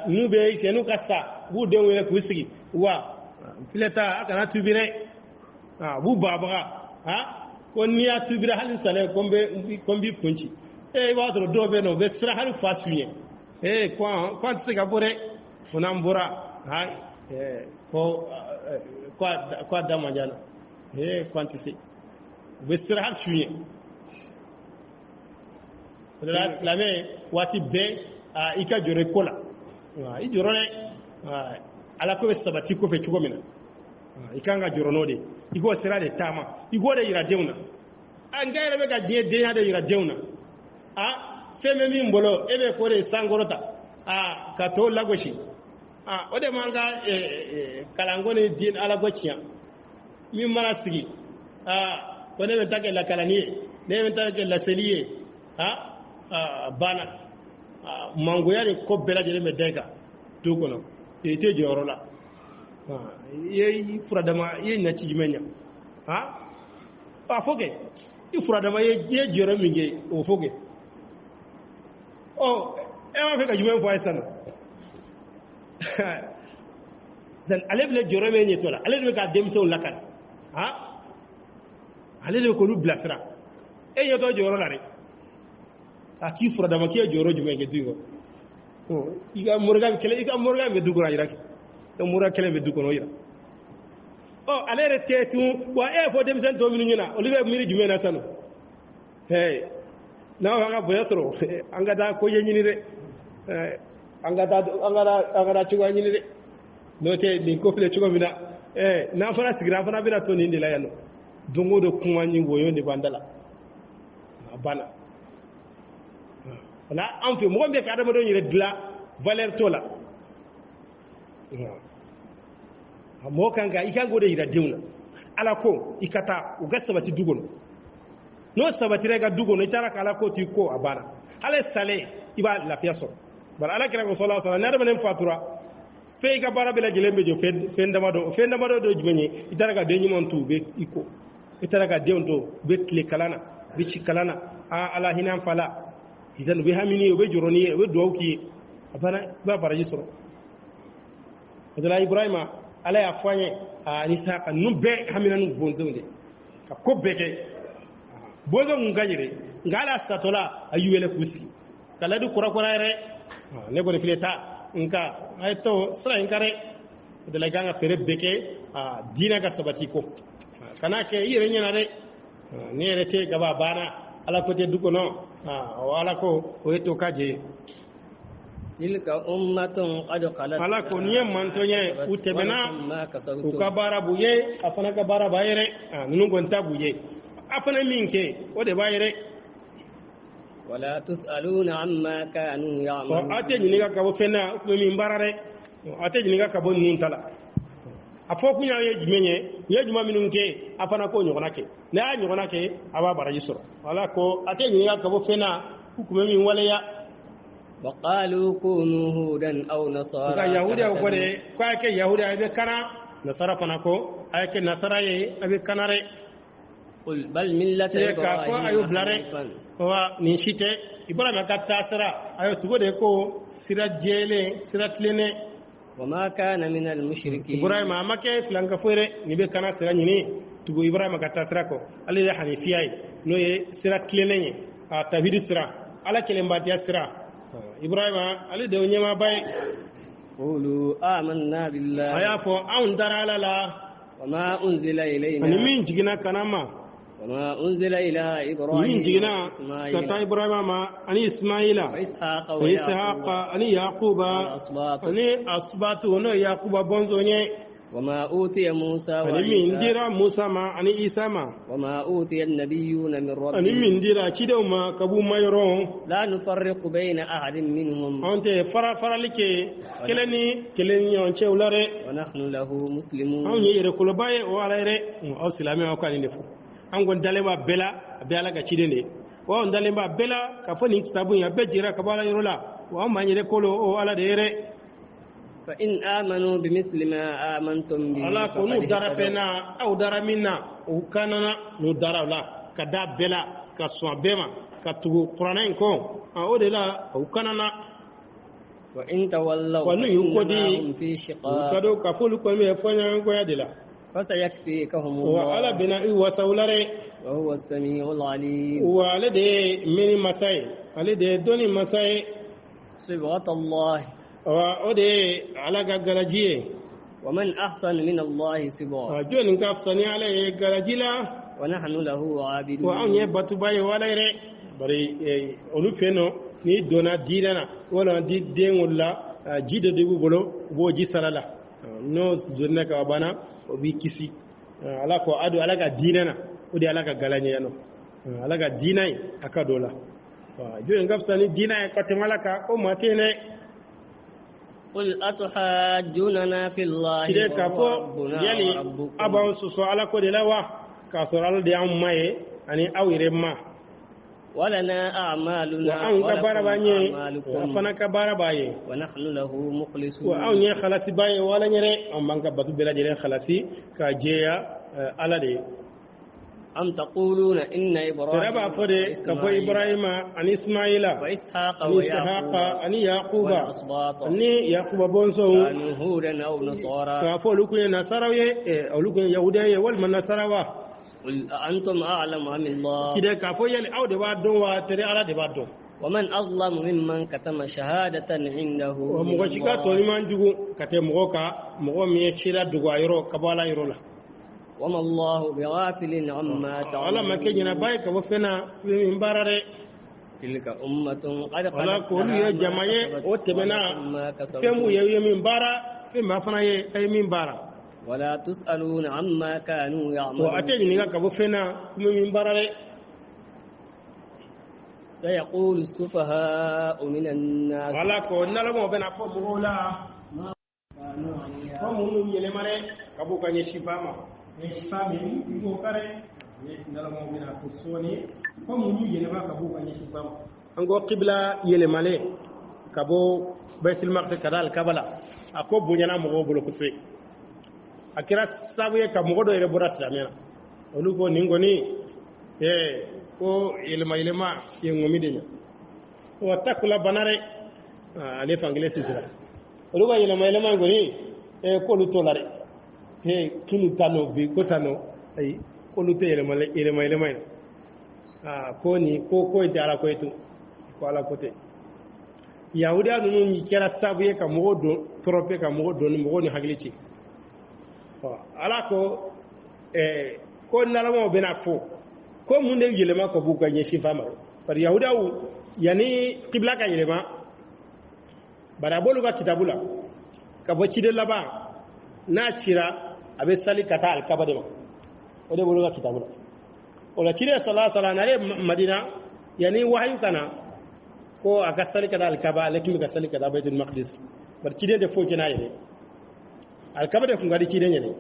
Speaker 1: n'u bɛ sɛn'u ka sa u b'u denw wele k'u sigi wa filɛta a kana tubi dɛ u b'u bagabaga ko n'i y'a tubira hali salɛ ko n b'i kunci i b'a sɔrɔ dɔw bɛ yen nɔ u bɛ siran hali fa su ɲɛ kɔn tɛ se ka bɔ dɛ fo n'an bɔra ko a da man jan na kɔn tɛ se u bɛ siran hali su ɲɛ o de la silamɛ waati bɛɛ i ka jɔrɔ i ko la i jɔrɔ dɛ ala ko bɛ sabati kɔfɛ cogo min na i kan ka jɔrɔ n'o de i k'o sira de taama i k'o de yira denw na n ka yɛrɛ bɛ ka diɲɛ denya de yira denw na fɛn bɛ min bolo e bɛ k'o de sankɔrɔta ka t'o lagosi o de man ka kalanko ni diin ala ko tiɲɛ min mana sigi ko ne bɛ taa kɛ lakalani ye ne bɛ taa kɛ laseli ye banna mangoya ni ko bɛɛ lajɛlen bɛ da i kan du kɔnɔ i tɛ jɔyɔrɔ la i ye furadama i ye ɲɛci jumɛn ɲɛ a fɔ kɛ i furadama i ye jɔyɔrɔ min kɛ o fɔ kɛ e b'a fɛ ka jumɛn fɔ a ye sisan ale bɛ jɔyɔrɔ min ɲɛ to la ale de bɛ ka denmisɛnw lakana ale de bɛ k'olu bilasira e ɲɛtɔ jɔyɔrɔ la dɛ a k'i furadama k'i ye jɔyɔrɔ jumɛn kɛ du in kɔnɔ i ka morikan bɛ du kɔnɔ a yira kɛ morikan kelen bɛ du kɔnɔ o yira ale yɛrɛ tɛ tun wa e ye fɔ denmisɛn tɔ minnu ɲɛna olu bɛ miiri jumɛn na sisan n'aw y'an ka bonya sɔrɔ an ka taa ko ye ɲini dɛ an ka taa cogoya ɲini dɛ n'o tɛ nin ko filɛ cogo min na n'an fana sigira an fana bɛna to nin de la yan nɔ don o don kuma ni woyo de b'an da la a banna wala an fe mo be ka adama don yire dila valeur to la mo kan ga ikan gode yira diwna ala ko ikata u gasabati dugono no sabati rega dugono itara kala ko ti ko abana ala sale iba lafiya so bar ala kira ko sallallahu alaihi wasallam ne fatura fe ga bara bela jelembe jo fendama do jmenye itara ga denyi mon tu be iko itara ga dewndo be kle kalana be ci kalana ala hinan fala izan be hamini be joroni be dowki abana ba baraji soro adala ibrahima ala ya fanye ni saka numbe hamina nu bonzonde ka ko beke bozo ngajire ngala satola ayuwele kuski kala du kura re ne bone fileta nka ayto sra inkare adala ganga fere beke dina ga sabati ko kana ke yire nyana re ne rete gaba bana ala ko te duko no wala ko o eto kaje
Speaker 2: tilka ummatun qad qalat
Speaker 1: ala ko niye mantonye utebena uka bara buye afana ka bara bayere nunu gonta buye afana minke o de bayere
Speaker 2: wala tusaluna amma kanu ya'malun
Speaker 1: ate nyini ga kabo fena ko min barare ate nyini ga kabo nun tala afo kunya ye jimenye ye juma minunke afana ko nyogona ke na nyogona ke aba bara yisoro wala ko ate nyini ga kabo fena hukume min wala ya
Speaker 2: وقالوا كونوا هودا أو نصارى
Speaker 1: ka yahuda ko de ko ake yahuda abe kana nasara fana ko ake nasara ye abe kanare
Speaker 2: قل بل ملة
Speaker 1: ka ko ayo blare wa ni shite ibrahim ka tasara ayo tugo de ko sira jele sira tlene
Speaker 2: وما كان من المشركين
Speaker 1: ibrahim amake flanga fere ni be kana sira nyini tugo ibrahim ka tasara ko ali ya hanifiyai no ye sira tlene ni a tawhid sira ala kelembati sira ibrahima ali de nyema bay
Speaker 2: قولوا آمنا بالله
Speaker 1: aya fo an darala la
Speaker 2: وما أنزل إلينا
Speaker 1: ani min jigina kanama
Speaker 2: وما أنزل إلى إبراهيم
Speaker 1: min jigina
Speaker 2: وإسماعيل
Speaker 1: kata ibrahima ma ani ismaila
Speaker 2: وإسحاق
Speaker 1: wa ishaqa ani yaquba
Speaker 2: والأسباط
Speaker 1: ani asbatu no yaquba bonzo nye
Speaker 2: وما أوتي موسى
Speaker 1: ani min
Speaker 2: وعيسى
Speaker 1: dira musa ma ani isa ma
Speaker 2: وما أوتي النبيون من
Speaker 1: ani
Speaker 2: ربهم
Speaker 1: min dira kidew ma kabu mayro
Speaker 2: لا نفرق بين أحد منهم
Speaker 1: ante faralike keleni on chewlare
Speaker 2: ونحن له
Speaker 1: an
Speaker 2: مسلمون
Speaker 1: ye yere kulo baye o ala yere aw silame o kan ndefu an gon dalema bela be ala ga chidene o on dalema bela ka foni kitabun ya be jira ka bala yorola o ma nyere kolo o ala de yere
Speaker 2: فإن آمنوا بمثل ما آمنتم به
Speaker 1: ala ko nu dara fena aw dara minna o kanana nu dara la ka da bela ka so bema ka tugu qur'anin ko o de la o kanana
Speaker 2: وإن تولوا
Speaker 1: wanu yukodi
Speaker 2: فإنما هم في شقاق
Speaker 1: kado ka fulu ko me fonya ko ya de la
Speaker 2: فسيكفيكهم
Speaker 1: wa ala
Speaker 2: الله
Speaker 1: bina wa saulare
Speaker 2: وهو السميع العليم
Speaker 1: wa ale de mini masai ale de doni masai
Speaker 2: صبغة الله
Speaker 1: wa o de ala ga galajiye
Speaker 2: ومن أحسن من الله صبغة
Speaker 1: joni ka fsani ala ye galajila
Speaker 2: ونحن له
Speaker 1: wa an
Speaker 2: عابدون
Speaker 1: ye batu baye wala ire bari onu feno ni dona didana wala di dengulla jide de bu bolo bo ji salala no zurna ka bana o bi kisi ala ko adu ala ga dinana o de ala ga galanye yano ala ga dinai aka dola joni ka fsani dinai ko te malaka o matene
Speaker 2: قل أتحاجوننا في الله
Speaker 1: kide ka
Speaker 2: وهو
Speaker 1: fo
Speaker 2: ربنا
Speaker 1: yali
Speaker 2: وربكم
Speaker 1: aban su so ala ko de lawa ka so ala de am maye ani awire ma
Speaker 2: ولنا أعمالنا
Speaker 1: wa an ka bara
Speaker 2: ولكم
Speaker 1: banye
Speaker 2: أعمالكم
Speaker 1: fana ka bara baye
Speaker 2: ونحن له
Speaker 1: wa
Speaker 2: مخلصون
Speaker 1: an ye khalasi baye wala nyere on banka batu bela jere khalasi ka jeya ala de
Speaker 2: أم تقولون إن إبراهيم
Speaker 1: teraba fode ka fo ibrahima ani ismaila
Speaker 2: وإسحاق
Speaker 1: ani ishaqa ani yaquba
Speaker 2: والأسباط
Speaker 1: ani yaquba bonso
Speaker 2: كانوا هودا أو نصارى
Speaker 1: ka fo lukuye nasaraye lukuye yahudaye wal man nasarawa
Speaker 2: قل أأنتم أعلم أم الله
Speaker 1: kide ka fo yali aw de ba don wa tere ala de ba don
Speaker 2: ومن أظلم ممن كتم شهادة عنده
Speaker 1: wa
Speaker 2: من
Speaker 1: mɔgɔ si ka
Speaker 2: الله
Speaker 1: tɔni man jugu ka tɛ mɔgɔ ka mɔgɔ min ye sira dogo a yɔrɔ ka bɔ ala yɔrɔ la
Speaker 2: وما الله بغافل عما
Speaker 1: ala ma kɛ ɲɛna
Speaker 2: تعملون
Speaker 1: ba ye ka bɔ fɛn na fɛn min baara dɛ
Speaker 2: تلك أمة قد
Speaker 1: wala
Speaker 2: خلت
Speaker 1: ko olu ye
Speaker 2: لها
Speaker 1: jama ye
Speaker 2: ما
Speaker 1: o
Speaker 2: كسبت
Speaker 1: tɛmɛna
Speaker 2: ولكم ما
Speaker 1: fɛn m'u ye
Speaker 2: كسبتم
Speaker 1: u ye min baara fɛn ma fana ye a ye min baara
Speaker 2: ولا تسألون عما كانوا
Speaker 1: wa a tɛ
Speaker 2: يعملون
Speaker 1: ɲininka ka bɔ fɛn na kuma min baara dɛ
Speaker 2: سيقول السفهاء من الناس
Speaker 1: wala ko nalamo bena fo mola ko munu yele mare kabu ka nyeshi fama nyeshi fami ngo kare nalamo bena ko soni ko munu yele ma kabu ka nyeshi fama ango qibla yele male kabo baitul maqdis kadal kabala ako bunyana mo bolo ko fe akira sabuye ka mo do ere bora islamiyana olu ko ningoni ko ilma yengomi de wa takula banare ale fangile sisira olu ko ilma ngoni ko lu tolare kinu tano bi ko tano ay ko lu te ilma ko ni ko jara ko etu ko ala kote yahuda nunu ni kera sabuye ka mo do trope ka mo do ni mo ni haglici ala ko ko nalamo bena fo ko munde yelema ko buka nyeshi fama par yahuda wu yani qibla ka yelema bara bolu ga kitabula ka bo cide laba na cira abe sali kata al kabade ma o de bolu ga kitabula o la cide sallallahu alaihi wasallam madina yani wahyu kana ko aka sali kata al kaba lakin ga sali kata baitul maqdis bar cide de fo kina yele al kabade ko ngadi cide nyene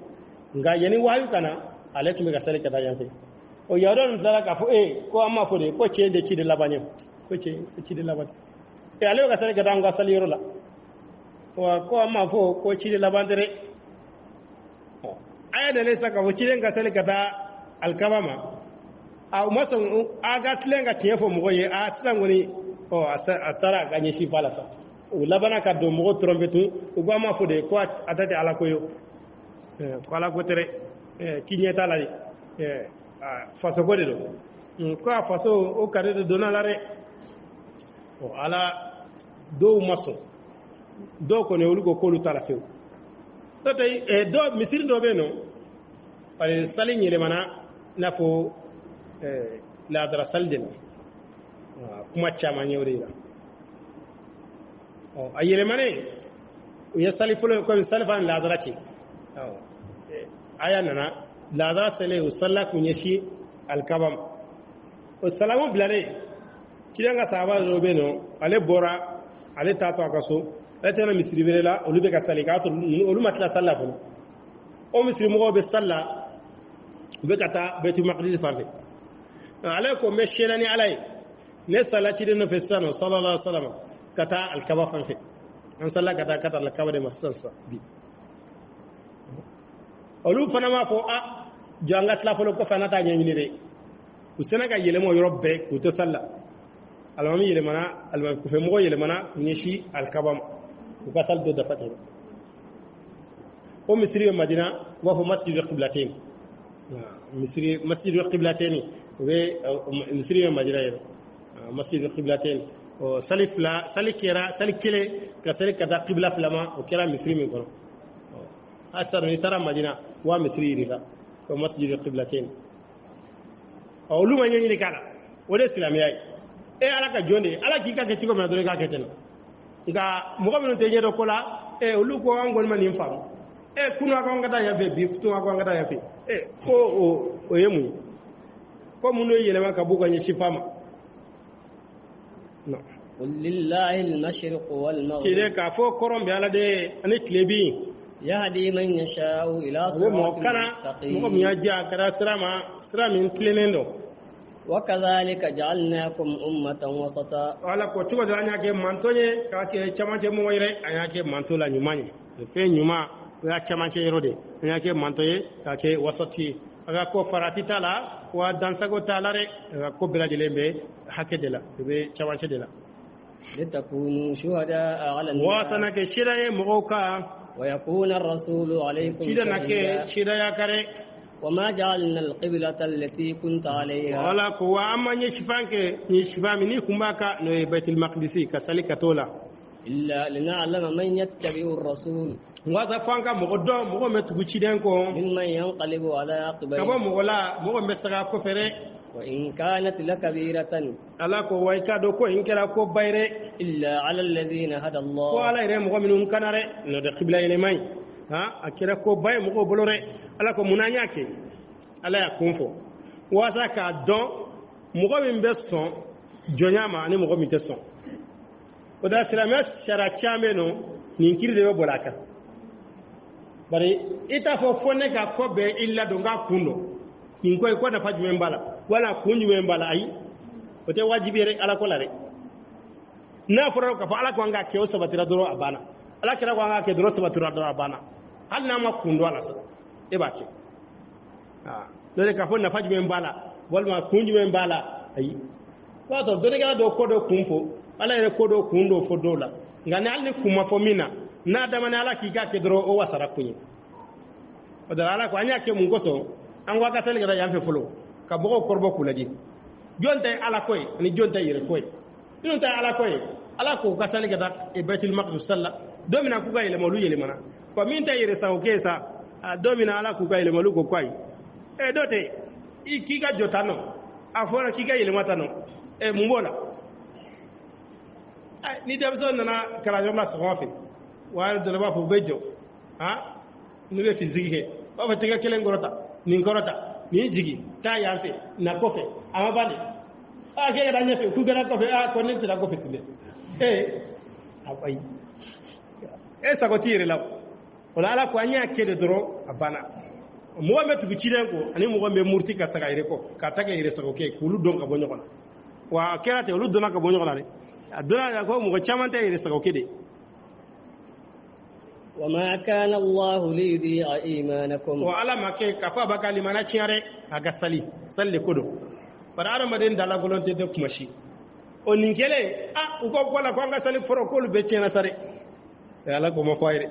Speaker 1: nga yani wahyu kana alaikum ga sali kata yanfe o yawon zara ka fo ko amma fo de ko ce de ci de labanye ko ci de labanye ale ga sare ga danga sali yoro la ko amma fo ko ci de labandere aya da ne saka fo ci de ga sali kata alkabama a mason aga tlenga tiefo mo ye a sangoni o atara ga nyi si falasa o labana ka do mo trompetu o go amma fo de ko atate ala ko yo ko ala ko tere kinyeta la faso ko de do ko faso o kare de donalare o ala do maso do ko ne olugo ko lu tala few to tay do misiri do be no pare sali nyele mana nafo la dara salden kuma chama nyewre la o ayele mane o ya sali fulo ko salfan la dara ci aya nana la dara sale o salla kunyeshi alkabam o salamu blare kidanga sahaba do be no ale bora ale tato akaso etena misri belela olu be ka sali ka to olu matla salla fo o misri mo be salla be kata betu maqdis farde ale ko me shenani alay ne salla ci de no fe sano sallallahu alaihi wasallam kata alkaba fanfe an salla kata alkaba de masansa bi olu fana ma fo a jangat la fo ko fana ta nyini re ku senaga yelemo yorobbe ku to salla almami yelemana almami ku fe mo yelemana nishi alkabam ku kasal do da fatih o misri o madina wa fo masjid al-qiblatain misri masjid al-qiblatain we misri o madina yo masjid al-qiblatain o salifla salikira salikile ka salika qibla flama o kira misri min kono asar ni tara madina wa misri rita ko masjid al-qiblatain o luma nyini kala wala islamiyai ala ka jonde ala ki ka ke tiko ma dole ka ke ten nga mo ko non te nyedo kola olu ko angol man yim fam kuno ko ngata ya fe bi futu ko ngata ya fe ko o yemu ko muno yele ma ka bugo nyi ci fama no
Speaker 2: qul lillahi al-mashriq wal maghrib
Speaker 1: kire ka fo korom bi ala de ani klebi
Speaker 2: yahdi man yasha'u ila siratin mustaqim
Speaker 1: mo mi aja kara siramin klenendo
Speaker 2: وكذلك جعلناكم أمة وسطا
Speaker 1: wala ko tugo da anya ke mantonye ka ke chamache mo wayre anya ke mantola nyumanye fe nyuma ya chamache yerode anya ke mantoye ka ke wasati aga ko farati tala wa dansago talare ko bilaje lembe hakedela be chamache dela
Speaker 2: لتكونوا شهداء على الناس
Speaker 1: wa sanake shiraye moka
Speaker 2: ويكون الرسول عليكم
Speaker 1: shidanake shiraya kare
Speaker 2: وما جعلنا القبلة التي كنت عليها
Speaker 1: wala ko wa amma nye shifanke nye shifami ni kumbaka no baitul maqdisi kasalika tola
Speaker 2: إلا لنعلم من يتبع الرسول
Speaker 1: ngata fanka mogodo mogo metugu ciden ko
Speaker 2: ممن ينقلب على
Speaker 1: kabo
Speaker 2: عقبيه
Speaker 1: mogola mogo mesaga ko fere
Speaker 2: وإن كانت لكبيرة
Speaker 1: ala ko wayka do ko inkela ko bayre
Speaker 2: إلا على الذين هدى
Speaker 1: ko
Speaker 2: الله
Speaker 1: ala ire mogo minum kanare no de qibla ile may ha akira ko bay mogo bolore ala ko munanya ke ala ya kunfo wasa ka don mogo min be son jonyama ani mo mi teson o da silamɛ sara caman no nin kiri de bɛ bɔra a kan bari i t'a fɔ ne ka kɔ bɛɛ i ladon k'a kun dɔn nin ko ye ko nafa jumɛn b'a la wala kun jumɛn b'a la ayi o tɛ wajibi ye ala ko la dɛ n'a fɔra k'a fɔ ala ko an k'a kɛ o sabatira dɔrɔn a banna ala kɛra ko an k'a kɛ dɔrɔn sabatira dɔrɔn a banna hali n'a ma kun dɔn a la sa e b'a kɛ n'o tɛ k'a fɔ nafa jumɛn b'a la walima kun jumɛn b'a la ayi o b'a sɔrɔ dɔnnikɛla dɔw ko dɔ kun fɔ ala yɛrɛ ko dɔ kun dɔ fɔ dɔw la nka ni hali ni kun ma fɔ min na n'a damana ala k'i k'a kɛ dɔrɔn o wasara kun ye o da ala ko an y'a kɛ mun kosɔn an ko a ka seli ka taa yan fɛ fɔlɔ ka bɔgɔw kɔrɔbɔ k'u lajɛ jɔn ta ye ala ko ye ani jɔn ta ye yɛrɛ ko ye minnu ta ye ala ko ye ala k'o ka seli ka taa baitul maqdis salla don min na k'u ka yɛlɛma olu yɛlɛmana ko min ta yɛrɛ sago ke sa don min na ala k'u ka yɛlɛma olu ko ayi dɔ tɛ i k'i ka jɔ tan nɔ a fɔra k'i ka yɛlɛma tan nɔ mun b'o la ni denmisɛnw nana kalanyɔrɔ la sɔgɔma fɛ wa dɔ b'a fɔ u bɛ jɔ n'u bɛ fisiki kɛ b'a fɔ tɛgɛ kelen kɔrɔta nin kɔrɔta nin jigi taa yan fɛ na kɔfɛ a ma ban de k'e ka taa ɲɛfɛ k'u kɛra kɔfɛ ko ne tɛ taa kɔfɛ tun dɛ ayi sago t'i yɛrɛ la o la ala ko an y'a kɛ de dɔrɔn a banna mɔgɔ bɛ tugu ciden kɔ ani mɔgɔ bɛ muruti ka saga yɛrɛ kɔ ka ta kɛ yɛrɛ sago kɛ k'olu dɔn ka bɔ ɲɔgɔn na wa a kɛra ten olu dɔnna ka bɔ ɲɔgɔn na dɛ a donna ko mɔgɔ caman tɛ yɛrɛ sago kɛ de
Speaker 2: وما كان الله ليضيع إيمانكم
Speaker 1: وعلى ما كفى بك لمن تشاري aga sali kodo para adamaden dala volonté de kumashi o ninkele uko kola ko anga sali foro ko be tiena sare ala ko mo fayre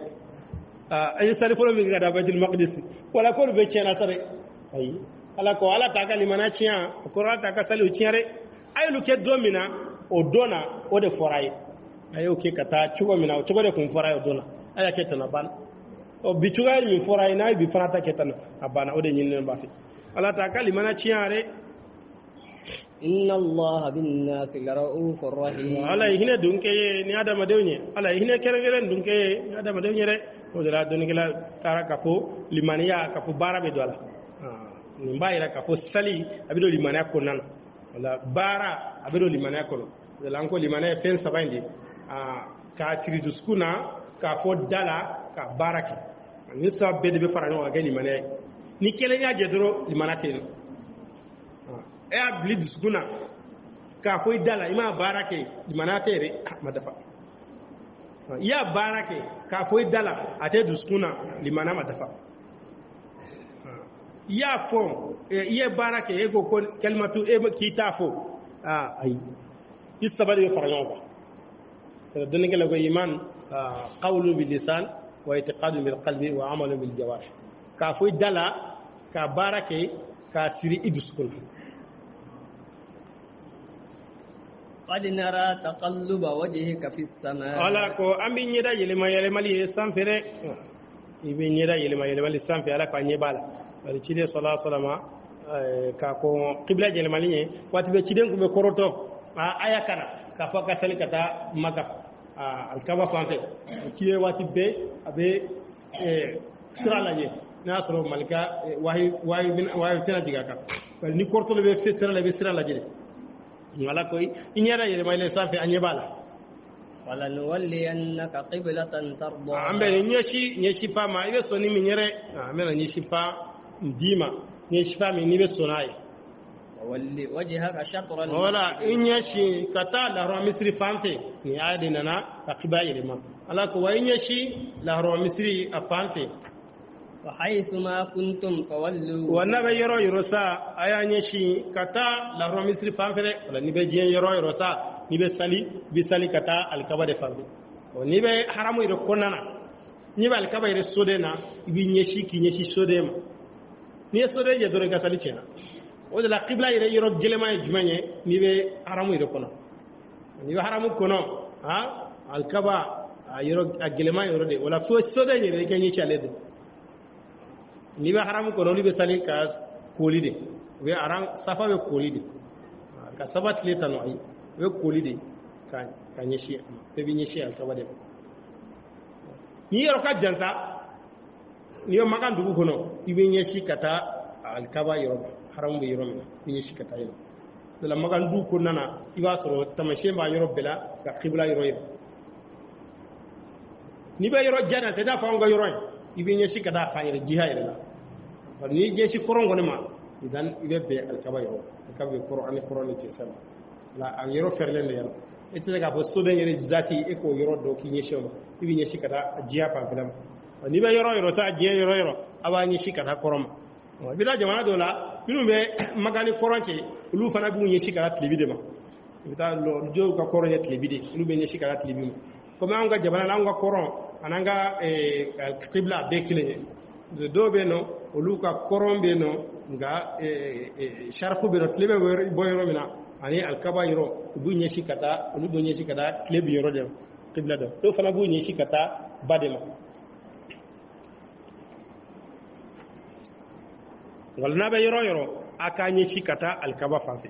Speaker 1: ay sali foro mi ngada baitul maqdis wala ko be tiena sare ay ala ko ala ta kali mana tiya ko ala ta ka sali o tiare ay lu ke domina o dona o de foray ayo ke kata chugo mina o chugo de kun foray o dona aya ketana ban o bicuga mi fora ina bi farata ketana abana o de nyin ba fi ala ta kali mana ciare
Speaker 2: inna allaha bin nas laraufur rahim
Speaker 1: ala hine dunke ni adama dewnye ala hine kerengeren dunke ni adama dewnye re o dara dunkela taraka fo limaniya ka fo barabe dola ni mbayira ka fo sali abido limaniya ko nan wala bara abido limaniya ko dala anko limaniya fen sabandi ka tiridu skuna ka fo dala ka barake ni sa be de be fara no ga limane ni kele nya je doro limana te no e abli dusguna ka fo dala ima barake limana te re madafa ya barake ka fo dala ate dusguna limana madafa ya fo ye barake e go ko kelmatu e ki tafo ay isabali be fara no ba dana gele go iman قول باللسان واعتقاد بالقلب وعمل بالجوارح كافوي دلا كباركه كاسري ادسكن
Speaker 2: قد نرى تقلب وجهك في السماء
Speaker 1: على كو امبي نيدا يلما لي سانفره يبي نيدا يلما لي سانفي على كاني بالا bari cide sallallahu alaihi wasallam ka ko qibla yelma li wati be ciden ko be koroto aya kana ka fa ka sali kata maka alkaba fante kiye wati be abe sira laje na soro malika wahi tena jiga ka bal ni korto le be fesira le be sira laje wala koy inyara yele mayle safi anye bala
Speaker 2: wala nuwalli annaka qiblatan tarda
Speaker 1: ambe nyeshi fa ma ibe soni minyere amena nyeshi fa ndima nyeshi fa mi ni be sonaye
Speaker 2: walli wajhaka shatran
Speaker 1: wala inyashi kata la ro misri fante ni adi nana akiba ilima ala ko waynyashi la ro misri afante
Speaker 2: wa haythu ma kuntum fawallu
Speaker 1: wa nabe yoro sa ayanyashi kata la ro misri fanfere wala ni be jien yoro sa ni be sali kata alkaba de fambe o ni be haramu iro konana ni be alkaba ire sodena bi nyeshi ki nyeshi sodema ni sode je dore gasali cena o de la qibla ire yoro gelema jumanye ni be haramu ire kono ni be haramu kono alkaba yoro gelema yoro de wala fo sode ni be kenyi chalede ni be haramu kono ni be sali ka kolide be aran safa be kolide ka sabat le tano ay be kolide ka nyeshi be bi nyeshi alkaba de ni yoro ka jansa ni yo makan dugu kono ibe nyeshi kata alkaba yoro haram be yoro mi nyeshi kata yoro de la magandu kunana iba soro tamashe ba yoro bela ka qibla yoro ni ba yoro jana seda fa nga yoro ibi nyeshi kada khayre jihayre la ni jeshi korongo ne ma idan ibe be al kabayro kabe qur'an ni tsam la an yoro ferlen le yaro ete ga fo soden yere zati e ko yoro do ki nyeshi ma ibi nyeshi kada jiya pa bilam ni ba yoro sa jiya yoro aba nyeshi kada korom bila jamana do la minnu bɛ magani kɔrɔnce olu fana b'u ɲɛsin kala tilebi de ma i bɛ taa jɔw ka kɔrɔn ye tilebi de olu bɛ ɲɛsin kala tilebi ma komi anw ka jamana la anw ka kɔrɔn an'an ka kibla a bɛɛ kelen ye dɔw bɛ yen nɔ olu ka kɔrɔn bɛ yen nɔ nka sarifu bɛ yen nɔ tile bɛ bɔ yɔrɔ min na ani alikaba yɔrɔ u b'u ɲɛsin ka taa olu b'u ɲɛsin ka taa tile bin yɔrɔ de kibla dɔ dɔw fana b'u ɲɛsin ka taa ba de ma wala n'a bɛ yɔrɔ yɔrɔ a k'a ɲɛsin ka taa alikaba fan fɛ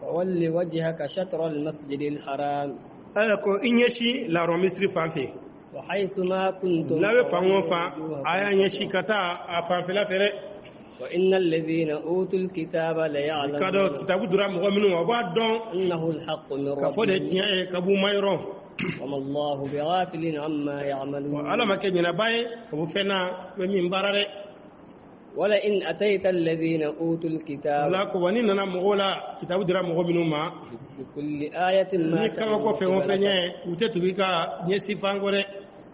Speaker 2: فول وجهك شطر المسجد الحرام
Speaker 1: ala ko i ɲɛsin laarɔ misiri fan fɛ
Speaker 2: وحيث ما كنتم
Speaker 1: n'a bɛ fan o fan a y'a ɲɛsin ka taa a fanfɛla fɛ dɛ
Speaker 2: وإن الذين أوتوا الكتاب
Speaker 1: ka
Speaker 2: ليعلمون
Speaker 1: dɔn kitabu dira mɔgɔ minnu o b'a dɔn
Speaker 2: أنه الحق من
Speaker 1: ka fɔ de
Speaker 2: ربهم
Speaker 1: tiɲɛ ye ka b'u ma yɔrɔ
Speaker 2: وما الله بغافل عما يعملون
Speaker 1: ala ma kɛ ɲɛnaba ye o bɛ fɛn na bɛ min baara dɛ
Speaker 2: ولئن أتيت الذين أوتوا الكتاب
Speaker 1: ala ko wa ni nana mɔgɔw la kitabu dira mɔgɔ minnu ma
Speaker 2: بكل آية ما
Speaker 1: ni kaba ko fɛn o fɛn ɲɛ u tɛ tugu i ka ɲɛsin fan kɔ dɛ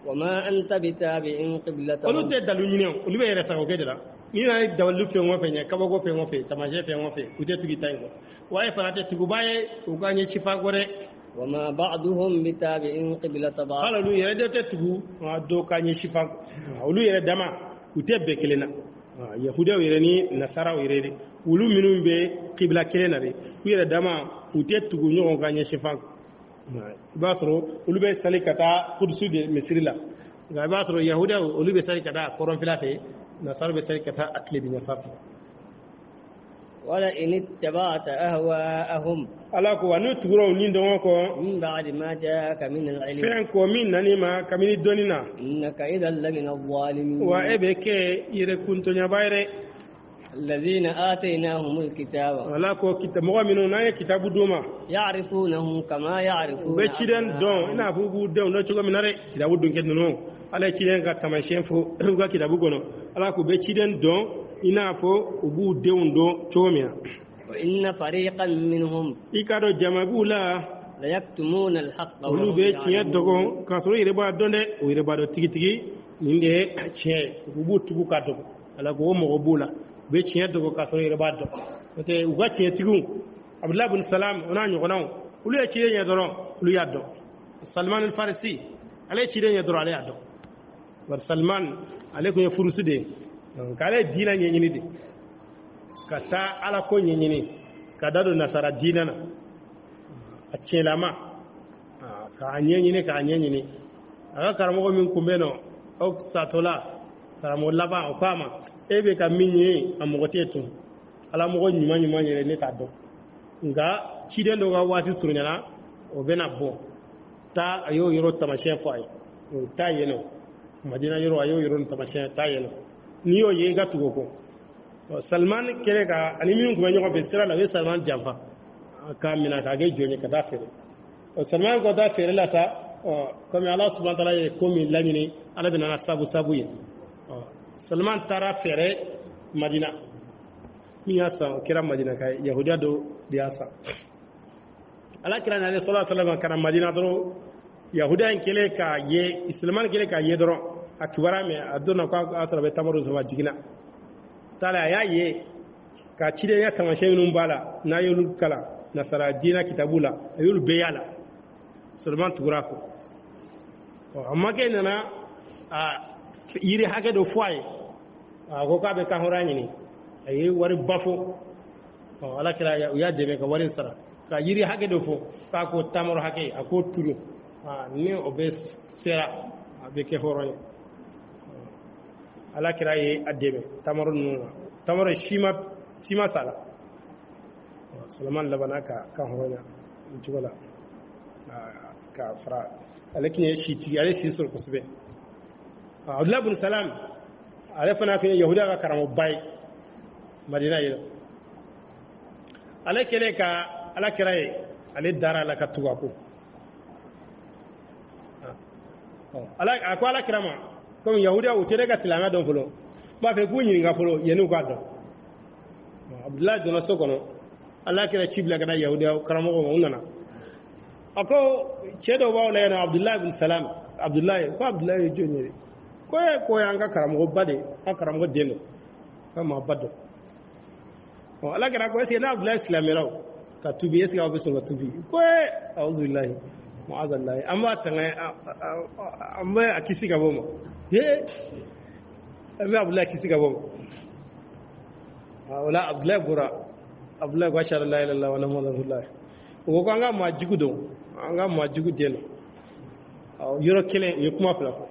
Speaker 2: وما أنت بتابع
Speaker 1: olu
Speaker 2: قبلتهم
Speaker 1: tɛ dalu ɲini o olu bɛ yɛrɛ sago kɛ de la ni nana dalu fɛn o fɛn ɲɛ kabako fɛn o fɛn tamasiyɛn fɛn o fɛn u tɛ tugu i ta in kɔ wa e fana tɛ tuguba ye u ka ɲɛsin fan kɔ dɛ
Speaker 2: وما بعضهم بتابع قبلة بعض
Speaker 1: hali olu yɛrɛ de tɛ tugu dɔw ka ɲɛsin fan kɔ olu yɛrɛ dama u tɛ bɛɛ kelen na yahudaw yɛrɛ ni nasaraw yɛrɛ de olu minnu bɛ kibla kelen na de u yɛrɛ dama u tɛ tugu ɲɔgɔn ka ɲɛsin fan kɔ i b'a sɔrɔ olu bɛ sali ka taa kudusu de misiri la nka i b'a sɔrɔ yahudaw olu bɛ sali ka taa kɔrɔnfɛla fɛ nasaraw bɛ sali ka taa a tilebiɲɛfa fɛ
Speaker 2: ولئن اتبعت أهواءهم
Speaker 1: ala ko wa n'u tugura u ni dɔngɔ kɔ
Speaker 2: من بعد ما جاءك من العلم
Speaker 1: fɛn kɔ min nani ma kabini dɔnni na
Speaker 2: إنك إذا لمن الظالمين
Speaker 1: wa e bɛ kɛ yɛrɛ kuntɔɲaba ye dɛ
Speaker 2: الذين آتيناهم الكتاب
Speaker 1: ala ko mɔgɔ minnu n'an ye kitabu d'u ma
Speaker 2: يعرفونه كما
Speaker 1: u
Speaker 2: يعرفون
Speaker 1: bɛ ciden dɔn i n'a fɔ u b'u denw dɔn cogo min na dɛ kitabu donkɛ ninnu ala ye ciden ka taamasiyɛn fɔ u ka kitabu kɔnɔ ala k'u bɛ ciden dɔn i n'a fɔ u b'u denw dɔn cogo min na
Speaker 2: وإن فريقا منهم
Speaker 1: i k'a dɔn jama b'u la
Speaker 2: ليكتمون الحق
Speaker 1: olu
Speaker 2: وهم
Speaker 1: bɛ tiɲɛ
Speaker 2: يعلمون
Speaker 1: dɔgɔ k'a sɔrɔ i yɛrɛ b'a dɔn dɛ o yɛrɛ b'a dɔn tigitigi nin de ye tiɲɛ ye u b'u tugu k'a dɔgɔ ala ko o mɔgɔ b'u la u bɛ tiɲɛ dɔgɔ k'a sɔrɔ i yɛrɛ b'a dɔn n'o tɛ u ka tiɲɛtigiw abudulayi bin salam o n'a ɲɔgɔnnaw olu ye ciden ɲɛ dɔrɔn olu y'a dɔn salman farisi ale ye ciden ɲɛ dɔrɔn ale y'a dɔn bari salman ale tun ye furusi de ye nka ale ye diinɛ ɲɛɲini de ka taa ala ko ɲɛɲini ka da don nasara diinɛ na a tiɲɛlama k'a ɲɛɲini k'a ɲɛɲini a ka karamɔgɔ min tun bɛ yen nɔ aw satɔla karamɔgɔ laban o k'a ma e bɛ ka min ɲini a mɔgɔ tɛ tun ala mɔgɔ ɲuman ɲuman yɛrɛ ne t'a dɔn nka ciden dɔw ka waati surunyana o bɛna bɔ taa a y'o yɔrɔ tamasiyɛn fɔ a ye o taa yen nɔ madina yɔrɔ a y'o yɔrɔ tamasiyɛn taa yen nɔ n'i y'o ye i ka tugu o kɔ salman kɛlen ka ani minnu tun bɛ ɲɔgɔn fɛ sira la o ye salman janfa k'a minɛ k'a kɛ jɔn ye ka taa feere salman ka taa feere la sa komi ala subahana taala ye ko min laɲini ala bɛ na sabu ye salman taara feere madina min y'a san o kɛra madina ka yahudiya dɔ de y'a san ala kira nalen sɔlɔ sɔlɔ ka na madina dɔrɔn yahudiya in kɛlen k'a ye salman kɛlen k'a ye dɔrɔn a kibaruya mɛn a donna k'a sɔrɔ a bɛ tamaro sɔrɔ a jiginna taala a y'a ye ka cidenya taamasiyɛn minnu b'a la n'a y'olu kalan nasara diinɛ kitabu la a y'olu bɛɛ y'a la salman tugura a kɔ a makɛ nana yiri hakɛ dɔ fɔ a ye a ko k'a bɛ kan hɔrɔnya ɲini a ye wari ba fɔ ala kɛra u y'a dɛmɛ ka wari sara ka yiri hakɛ dɔ fɔ k'a ko tamaro hakɛ a k'o turu ni o bɛ sera a bɛ kɛ hɔrɔn ye ala kɛra ye a dɛmɛ tamaro ninnu na tamaro si ma sa la salaman labana ka kan hɔrɔnya o cogo la ka fara ale tun ye sitigi ale si sɔrɔ kosɛbɛ abdulayi bin salam ale fana tun ye yahudiya ka karamɔgɔba ye madina ye ale kele ka ala kira ye ale dara la ka tuga ko ala ko ala kira ma comme yahudiya o tere ka silamɛ dɔn fɔlɔ b'a fɛ k'u ɲininka fɔlɔ yenu k'a dɔn abdullahi donna so kɔnɔ ala kira ci bila ka da yahudiya karamɔgɔ ma u nana a ko cɛ dɔw b'aw la yen nɔ abdullahi bin salam abdullahi ko abdullahi ye jɔn ye ko ye an ka karamɔgɔ ba de an karamɔgɔ den don ka maa ba dɔn ala kira ko est-ce que n'a abdullahi silamɛra o ka tubi est-ce que aw bɛ sɔn ka tubi ko auzubillahi mu'azallahi an b'a tanga an bɛ a kisi ka bɔ ma an bɛ abdullahi kisi ka bɔ ma wala abdullahi bɔra abdullahi ko ashhadu an la ilaha illallah wa anna muhammadan rasulullah o ko an ka maa jugu don an ka maa jugu den don yɔrɔ kelen u ye kuma fila fɔ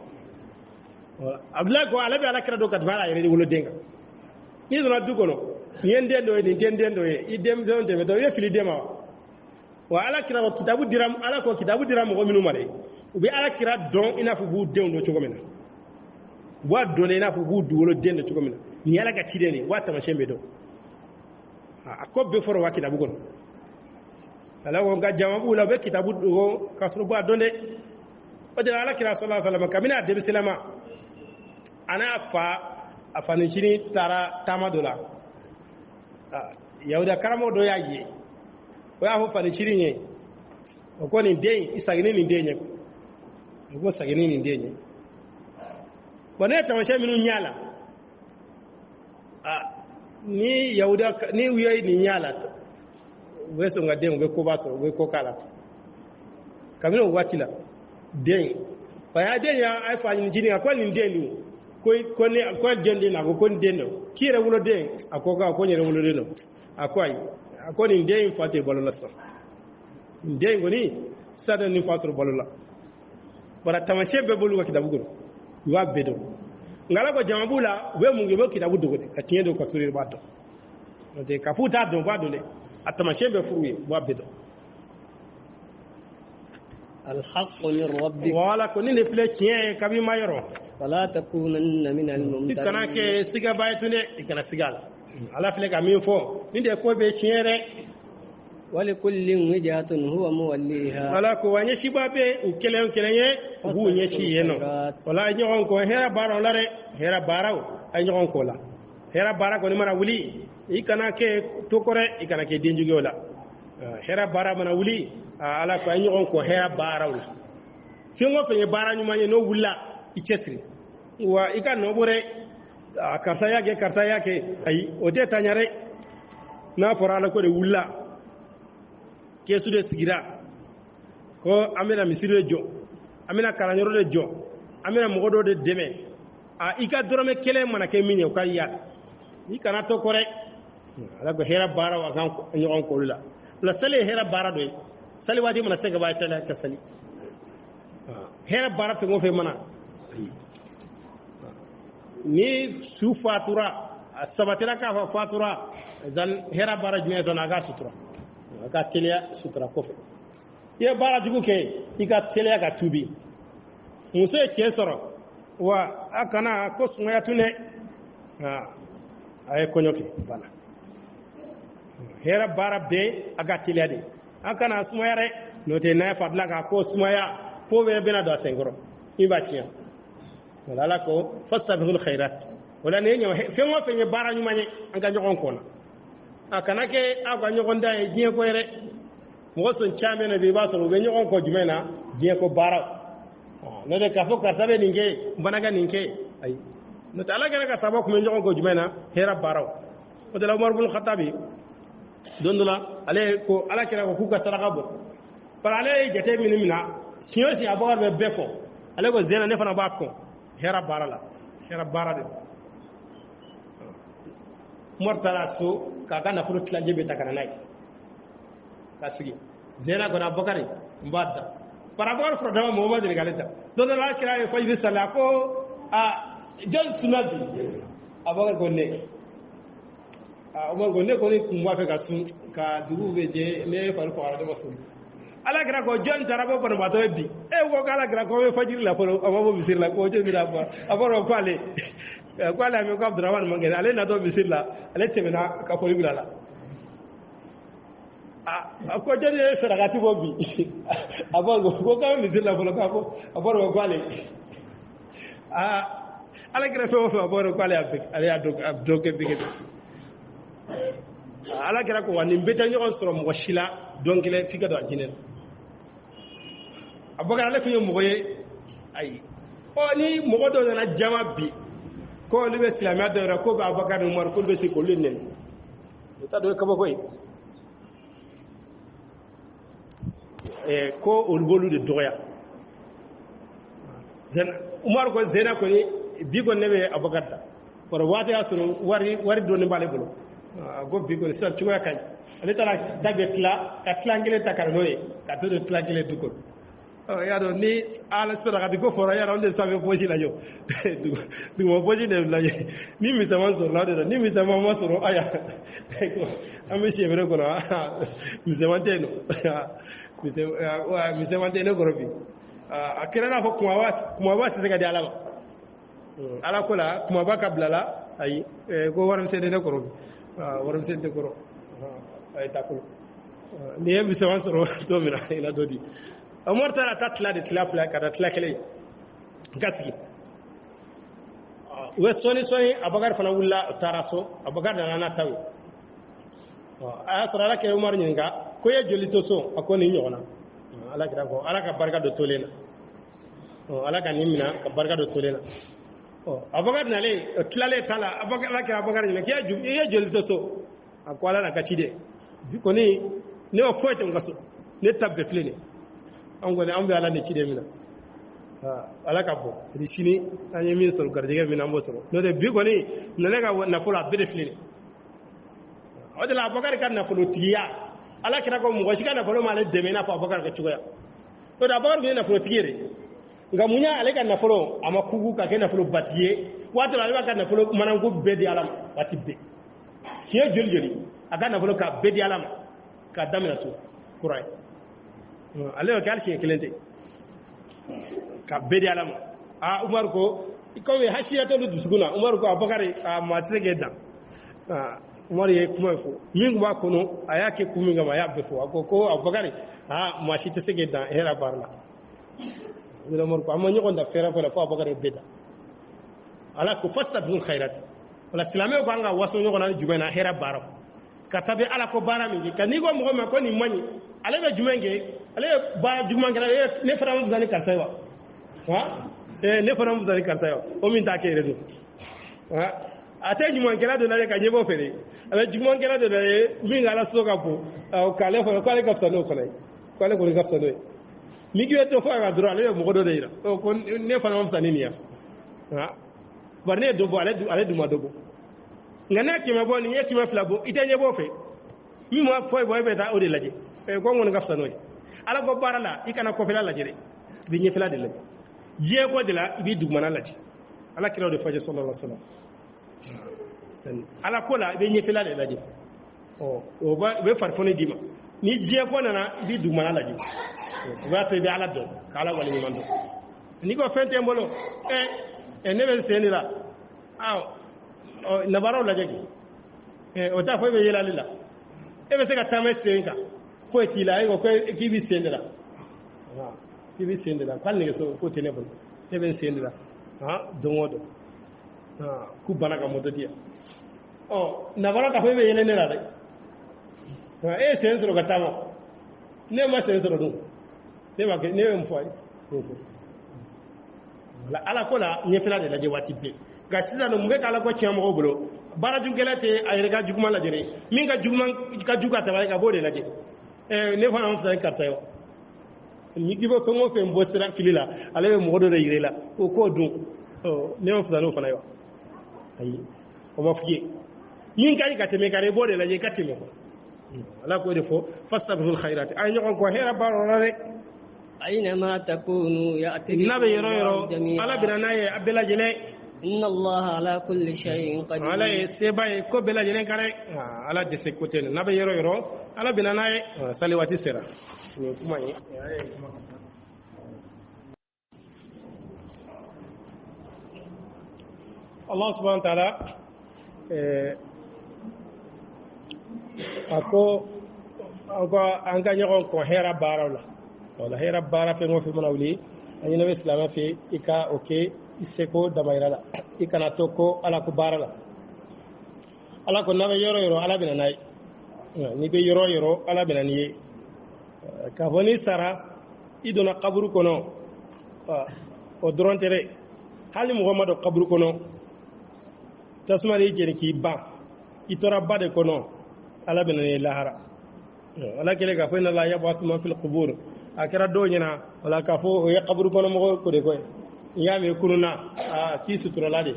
Speaker 1: abdullahi ko ale bɛ ala kira dɔn ka tɛmɛ ala yɛrɛ de woloden kan n'i donna du kɔnɔ nin ye n den dɔ ye nin tɛ n den dɔ ye i denmisɛnw tɛmɛtɔ i ye fili den ma wa ala kira ko kitabu dira ala ko kitabu dira mɔgɔ minnu ma dɛ u bɛ ala kira dɔn i n'a fɔ b'u denw dɔn cogo min na u b'a dɔn i n'a fɔ b'u dugukolo den dɔn cogo min na nin ye ala ka ciden de wa tamasiyɛn bɛ dɔn a ko bɛɛ fɔra wa kitabu kɔnɔ ala ko nka jama b'u la u bɛ kitabu dogo k'a sɔrɔ u b'a dɔn dɛ o de la ala kira sallallahu alaihi wasallam kabini a denmisɛnninma a n'a fa a fanicinin taara taama dɔ la yahuda karamɔgɔ dɔ y'a ye o y'a fɔ fanicinin ye o ko nin den i sagini nin den ye o ko sagini nin den ye bon ne ye tamasiyɛn minnu ɲɛ la ni yahuda ni u ye nin ɲɛ la u bɛ sɔn ka den u bɛ koba sɔrɔ u bɛ ko k'a la kabini o waati la den parce que den y'a fa ɲini a ko nin den dun ko jɔn den na ko nin den don k'i yɛrɛ woloden a ko ko n yɛrɛ woloden don a ko ayi a ko nin den in fa tɛ balo la sisan nin den in kɔni sisan tɛ nin fa sɔrɔ balo la bara tamasiyɛn bɛɛ b'olu ka kitabu kɔnɔ u b'a bɛɛ dɔn nka ala ko jama b'u la u bɛ mun kɛ u bɛ kitabu dogo de ka tiɲɛ don ka sɔrɔ i b'a dɔn n'o tɛ k'a fɔ u t'a dɔn u b'a dɔn dɛ a tamasiyɛn bɛɛ furu ye u b'a bɛɛ dɔn.
Speaker 2: الحق من ربك
Speaker 1: wala ko ni ne filɛ tiɲɛ ye kabi ma yɔrɔ
Speaker 2: فلا تكونن من
Speaker 1: i kana
Speaker 2: الممترين
Speaker 1: kɛ siga ba ye tun dɛ i kana siga a la ala filɛ ka min fɔ ni de ko bɛ tiɲɛ dɛ
Speaker 2: ولكل وجهة هو موليها
Speaker 1: wala ko wa ɲɛsiba bɛ u kelen kelen ye u b'u ɲɛsi yen nɔ wala a ye ɲɔgɔn kɔ hɛrɛ baaraw la dɛ hɛrɛ baaraw a ye ɲɔgɔn kɔ la hɛrɛ baara kɔni mana wuli i kana kɛ to kɔrɛ i kana kɛ denjugu o la hɛrɛ baara mana wuli ala ko a ye ɲɔgɔn kɔ hɛrɛ baaraw la fɛn o fɛn ye baara ɲuman ye n'o wulila i cɛsiri wa i ka nɔ bɔ dɛ karisa y'a kɛ ayi o tɛ taa ɲɛ dɛ n'a fɔra ala ko de wulila keesu de sigira ko an bɛna misiri de jɔ an bɛna kalanyɔrɔ de jɔ an bɛna mɔgɔ dɔ de dɛmɛ i ka dɔrɔmɛ kelen mana kɛ min ye o ka yaala i kana to kɔrɛ ala ko hɛrɛ baaraw a kan ɲɔgɔn k'olu la o la sali ye hɛrɛ baara dɔ ye sali waati mana se ka b'a tɛlɛ ka sali hɛrɛ baara fɛn o fɛn mana ni su fatura a sabatira k'a fɔ fatura zan hɛrɛ baara jumɛn sɔnna a ka sutura a ka teliya sutura kɔfɛ i ye baara jugu kɛ i ka teliya ka tubi muso ye cɛ sɔrɔ wa a kana ko sumaya tun dɛ a ye kɔɲɔ kɛ bana hɛrɛ baara bɛɛ a ka teliya de an kana sumaya dɛ n'o tɛ n'a ye fatila k'a ko sumaya fo bɛɛ bɛna don a senkɔrɔ min b'a tiɲɛ wala ala ko fastabiqul khairat wala ne ɲama fɛn o fɛn ye baara ɲuman ye an ka ɲɔgɔn kɔnɔ a kana kɛ aw ka ɲɔgɔn dan ye diɲɛ ko yɛrɛ mɔgɔ sɔn caman na bi i b'a sɔrɔ u bɛ ɲɔgɔn kɔ jumɛn na diɲɛ ko baaraw n'o tɛ k'a fɔ karisa bɛ nin kɛ n fana ka nin kɛ ayi n'o tɛ ala kɛra ka sababa kun bɛ ɲɔgɔn kɔ jumɛn na hɛrɛ baaraw o de la Umar ibn Khattabi don dɔ la ale ko ala kɛra ko k'u ka saraka bɔ bari ale ye jate minɛ mina siɲɛ o siɲɛ Abubakar bɛ bɛɛ kɔ ale ko zɛna ne fana b'a kɔ hɛrɛ baara la hɛrɛ baara de Umar taara so k'a ka nafolo tilancɛ bɛ ta ka na n'a ye ka sigi zɛna kɔni Abubakar n b'a da bari Abubakar fɔra dama mɔgɔ ma deli k'ale da don dɔ la ala kɛra ye fajiri sali a ko jɔn sunna bi Abubakar ko ne Umar ko ne kɔni kun b'a fɛ ka sun ka dugu bɛ jɛ ne fari fagara ne ma sun ala kɛra ko jɔn taara ko banabaatɔ ye bi ko k'ala kɛra ko bɛ fajiri la fɔlɔ a ma bɔ misiri la ko jɔn bɛ na fɔ a fɔra ko ale a mɛ ko Abdurahmani man kɛnɛ ale natɔ misiri la ale tɛmɛna ka foli bila la ko jani sarakati bo bi abo ko ka mi sila folo ka ko abo ko ale ala kira fo fo abo ko ale ale ado ke bige ala kira ko wani mbeta ñoon soro mo shila donc le figa do jinen abo ka ala ko mo ye ay o ni mo do na jama bi ko lu be silama do ra ko ba Abubakar Umar ko be si ko len ta do ka ba koy ko olbolu de doya zen Umar ko zena ko ni bi ko nebe Abubakar ta por wata ya suru wari do ne bale bolo go bi ko sa chuma kan ale tara dabe tla ka tlangile takarnoye ka to de tlangile dukol ya do ni ala sura ka ko fora ya ronde sabe poji la yo du mo poji de la ni mi sama so la de ni mi sama mo soro aya ko ami chevre ko na mi sama teno mi se wante ne gorobi akira na fo kuma ba se ga di alama ala ko la kuma ba kablala ay ko waram se de ne gorobi waram se de goro ay takul ni mi se wan soro to mina ila dodi amor tara tatla de tlafla kada tlakele gasgi we soni Abubakar fana wulla taraso Abubakar da na tawi aya sura la ke Umar nyinga ko ye joli to so akoni nyona ala kira ko ala ka barka do tolena ala ka nimina ka barka do tolena Abubakar nale tlale tala Abubakar la kira Abubakar nyina ke ye joli to so akwala na kachide biko ni ne o foete ngaso ne tabbe flene angone ambe ala ne chide mina ala ka bo risini anye min so gardiga mina mbo so no de biko ni nale ka na fola bede flene odela Abubakar kan na folo tiya ala kira ko mo shika na folo male deme na fa Abubakar ka chugoya to da Abubakar ni na folo tigere nga munya ale kan na folo ama kugu ka ke na folo batiye wato ala kan na folo manango bedi alama watibbe kiye joli aka na folo ka bedi alama ka damina to kurai ale o kalshi kelente ka bedi alama Umar ko ikowe hashiya to dusuguna Umar ko Abubakar ma tsege da Umar ye kuma fo min ba kono ayake kuma ga ya be fo ko Abubakar ma shi ta sege da hera barla ila Umar ko amma nyiko da fera fo la fo Abubakar beda ala ko fasta bil khairat wala silame ko anga waso nyiko na jumena hera baro katabe ala ko bara mi kan ni ko mo ma ko ni mani ale be jumenge ale ba jumanga ne fara mo zani karsawa ne fara mo zani karsawa o min ta ke redo ate jumangela de la ka nyebo fere ala jumangela de la mi ngala soka po o kale fo ko ale kapsa no ko lay ko ale ko kapsa no mi gi to fa ga dura ale mo ko do deira o ko ne fa mo sanini ya barne do bo ale duma do bo ngana ki ma bo ni yeki ma flabo ite nyebo fe mi mo foy boy beta o de laje ko ngon kapsa no ala go barala ikana ko fela laje bi nyi fela de laje je ko de la bi dugmana laje ala kiro de faje sallallahu alaihi wasallam ala kola be nyefela de laje o ba be farfone dima ni je ko nana bi dugmana laje wa to be ala do kala wala ni mando ni ko fente mbolo ne be senira na baro laje o ta fo be yela lila be se ka tame senka ko etila ko ki bi senira ki bi senira kal ni so ko tenebol ne be senira dongodo ku bana ka moto dia na bana ka febe yele ne la de sensoro ka tamo ne ma sensoro do ne ma ke ne mo fay la ala ko la nye fela de la je wati be ga sisa no mbe kala ko tiamo ko bolo bara jungelate ay ga juguma la jere min ga juguma ka juga ta ga bode la je ne fa na mo sa karta yo ni gibo ko mo fe mbo sira filila ale mo do re yirela ko dun ne mo fa no fa na yo ayi o ma fiye yin kai ka teme kare bode la je ka teme ko ala ko defo fastabul khairat ay ñokon ko hera baro rare
Speaker 2: أينما تكونوا يأتي
Speaker 1: nabe yoro ala birana ye abela jele
Speaker 2: إن الله على كل شيء قدير
Speaker 1: ala ye sebay ko bela jele kare ala de se côté nabe yoro ala birana ye saliwati sera ni kuma yi Allah subhanahu wa ta'ala ako an ka ɲɔgɔn kɔn hɛra baaraw la wala hɛra baara fɛn o fɛn mana wuli an ɲinɛ bɛ silamɛ fɛ i ka o kɛ i seko damayira la i kana to ko ala ko baara la ala ko n'a bɛ yɔrɔ yɔrɔ ala bɛna n'a ye n'i bɛ yɔrɔ yɔrɔ ala bɛna n'i ye k'a fɔ n'i sara i donna kaburu kɔnɔ o dɔrɔn tɛ dɛ hali mɔgɔ ma don kaburu kɔnɔ tasuma de y'i jeni k'i ban i tora ba de kɔnɔ ala bɛna n'i ye lahara ala kɛlen k'a fɔ inna allaha yab'athu man fil qubur a kɛra dɔw ɲɛna wala k'a fɔ o ye kaburu kɔnɔ mɔgɔ ko de koyi n'i y'a mɛn kununna k'i suturala de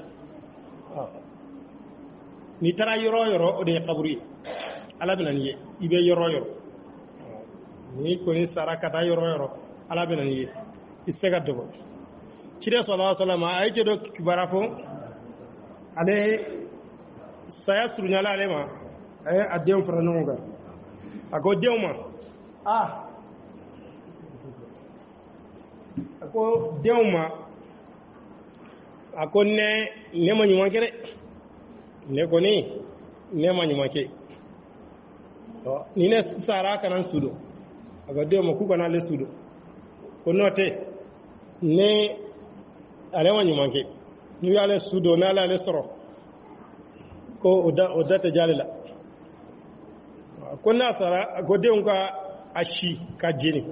Speaker 1: n'i taara yɔrɔ o yɔrɔ o de ye kaburu ye ala bɛna n'i ye i bɛ yɔrɔ o yɔrɔ n'i kɔni sara ka taa yɔrɔ o yɔrɔ ala bɛna n'i ye i tɛ se ka dogo ciden sɔlɔlɔhu alayhi wa sallam a ye jɛ dɔ kibaruya fɔ ale saya surunyala ale ma a ye a denw fara ɲɔgɔn kan a ko denw ma a ko denw ma a ko ne ma ɲuman kɛ dɛ ne kɔni ne ma ɲuman kɛ ni ne sara kana n sudo a ko denw ma k'u kana ale sudo ko n'o tɛ ne ale ma ɲuman kɛ n'u y'ale sudo n'ale ale sɔrɔ ko o da tɛ jale la ko n'a sara ko denw ka a si ka jeni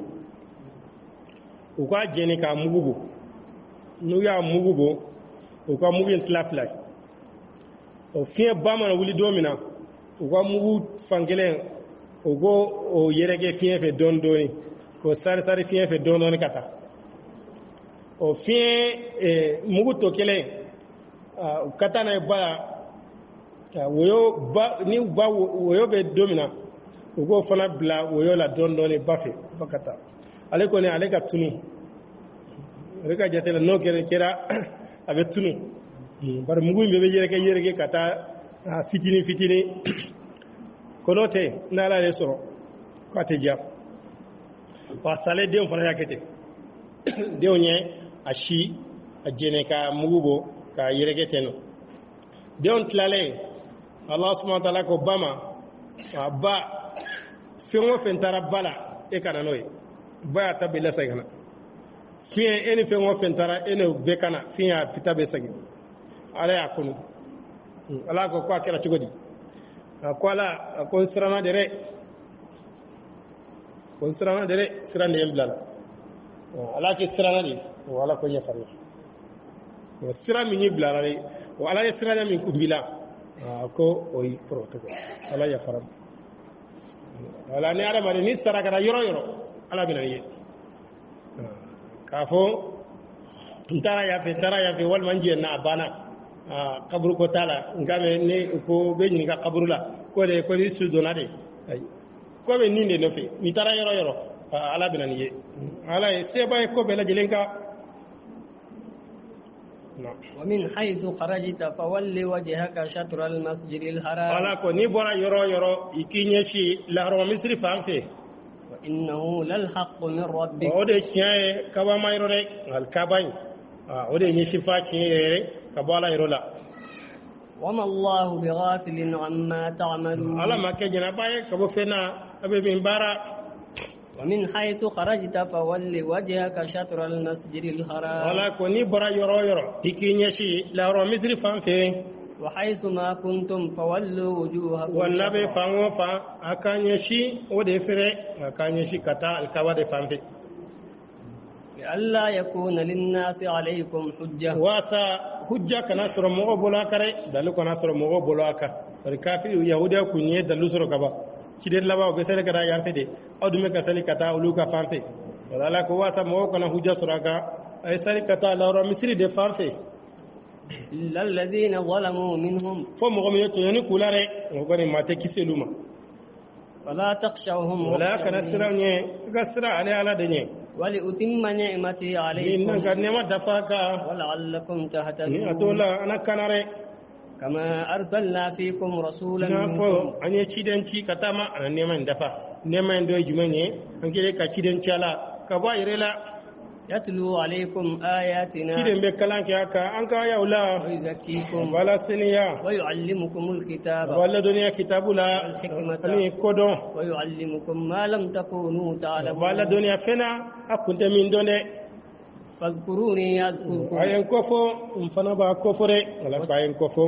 Speaker 1: u ka jeni k'a mugu bɔ n'u y'a mugu bɔ u ka mugu in tila fila o fiɲɛ ba mana wuli don min na u ka mugu fankelen u ko o yɛrɛkɛ fiɲɛ fɛ dɔɔni dɔɔni k'o sari sari fiɲɛ fɛ dɔɔni dɔɔni ka taa o fiɲɛ mugu tɔ kelen u ka taa n'a ye ba la woyo ba ni ba woyo bɛ don min na u k'o fana bila woyo la dɔɔni dɔɔni ba fɛ ba ka taa ale kɔni ale ka tunu ale ka jate la n'o kɛra a bɛ tunu bari mugu in bɛɛ bɛ yɛrɛkɛ ka taa fitinin fitinin ko n'o tɛ n'ala ale sɔrɔ k'a tɛ diya wa sale denw fana y'a kɛ ten denw ye a si a jɛnɛ ka mugu bɔ k'a yɛrɛkɛ ten nɔ denw tilalen ala subahana taala ko ba ma a ba fɛn o fɛn taara ba la e kana n'o ye ba y'a ta bɛɛ lasegin ka na fiɲɛ e ni fɛn o fɛn taara e n'o bɛɛ kana fiɲɛ y'a ta bɛɛ segin ala y'a kunu ala ko a kɛra cogo di a ko ala a ko n siranna de dɛ ko n siranna de dɛ siran de ye n bila la ala kɛ siranna de o ala ko ɲɛfari o sira min y'i bila la de o ala ye siranna min kun b'i la a ko o y'i kɔrɔ cogo ala yafara wala ni adamaden ni sarakara yɔrɔ yɔrɔ ala bɛna ye k'a fɔ n taara yafe walima n jɛnna a banna kaburu ko t'a la nka ne ko bɛ ɲininka kaburu la ko de ko ni su donna de ko bɛ nin de nɔfɛ n'i taara yɔrɔ yɔrɔ ala bɛna nin ye ala ye seba ye ko bɛɛ lajɛlen kan
Speaker 2: ومن حيث خرجت فول وجهك شطر المسجد الحرام
Speaker 1: ala ko n'i bɔra yɔrɔ yɔrɔ i k'i ɲɛsin laharama misiri fan fɛ
Speaker 2: وإنه للحق من ربك
Speaker 1: o de tiɲɛ ye kaba ma yɔrɔ dɛ alikaba in o de ɲɛsin fa tiɲɛ yɛrɛ ka bɔ ala yɔrɔ la
Speaker 2: وما الله بغافل عما تعملون
Speaker 1: ala ma kɛ jɛnɛba ye ka bɔ fɛn na a bɛ min baara
Speaker 2: ومن حيث خرجت فول وجهك شطر المسجد الحرام
Speaker 1: ala ko n'i bɔra yɔrɔ o yɔrɔ i k'i ɲɛsin laharama misiri fan fɛ
Speaker 2: وحيث ما كنتم فولوا وجوهكم
Speaker 1: wala bɛ
Speaker 2: شطره
Speaker 1: fan o fan a ka ɲɛsin o de fɛrɛ a ka ɲɛsin ka taa alikaba de fan fɛ
Speaker 2: لئلا يكون للناس عليكم حجة
Speaker 1: waasa hujja kana sɔrɔ mɔgɔ bolo a kan dɛ dalu kana sɔrɔ mɔgɔ bolo a kan bari kafiri yahudiya kun ye dalu sɔrɔ ka ban ciden laban u bɛ seli ka taa yan fɛ de aw dun bɛ ka seli ka taa olu ka fan fɛ wala ala ko waasa mɔgɔw kana hujja sɔrɔ a kan a ye seli ka taa lahɔrɔ misiri de fan fɛ
Speaker 2: إلا الذين ظلموا منهم
Speaker 1: fo mɔgɔ min ye tɔɲɔni k'u la dɛ o kɔni maa tɛ kisi olu ma
Speaker 2: فلا تخشوهم
Speaker 1: wala kana
Speaker 2: واخشوني
Speaker 1: siran ɲɛ i ka sira ale ala de ɲɛ
Speaker 2: ولأتم نعمتي
Speaker 1: ni
Speaker 2: عليكم
Speaker 1: nan ka nɛɛma dafa a kan
Speaker 2: ولعلكم
Speaker 1: ni a
Speaker 2: تهتدون
Speaker 1: to la ana kana dɛ
Speaker 2: كما أرسلنا فيكم رسولا
Speaker 1: n'a
Speaker 2: منكم
Speaker 1: fɔ an ye ciden ci ka taama ana nɛɛma in dafa nɛɛma in dɔ ye jumɛn ye an kɛlen ka ciden ci a la ka bɔ a yɛrɛ la
Speaker 2: يتلو عليكم آياتنا
Speaker 1: kiden be kalan ke aka an ka ya ula
Speaker 2: ويزكيكم
Speaker 1: wala siniya
Speaker 2: ويعلمكم الكتاب
Speaker 1: wala duniya kitabula
Speaker 2: والحكمة
Speaker 1: ani kodon
Speaker 2: ويعلمكم ما لم تكونوا
Speaker 1: wala
Speaker 2: تعلمون
Speaker 1: duniya fena akunte min donde
Speaker 2: فاذكروني أذكركم
Speaker 1: ayen kofo mfana ba kofore wala ko ayen kofo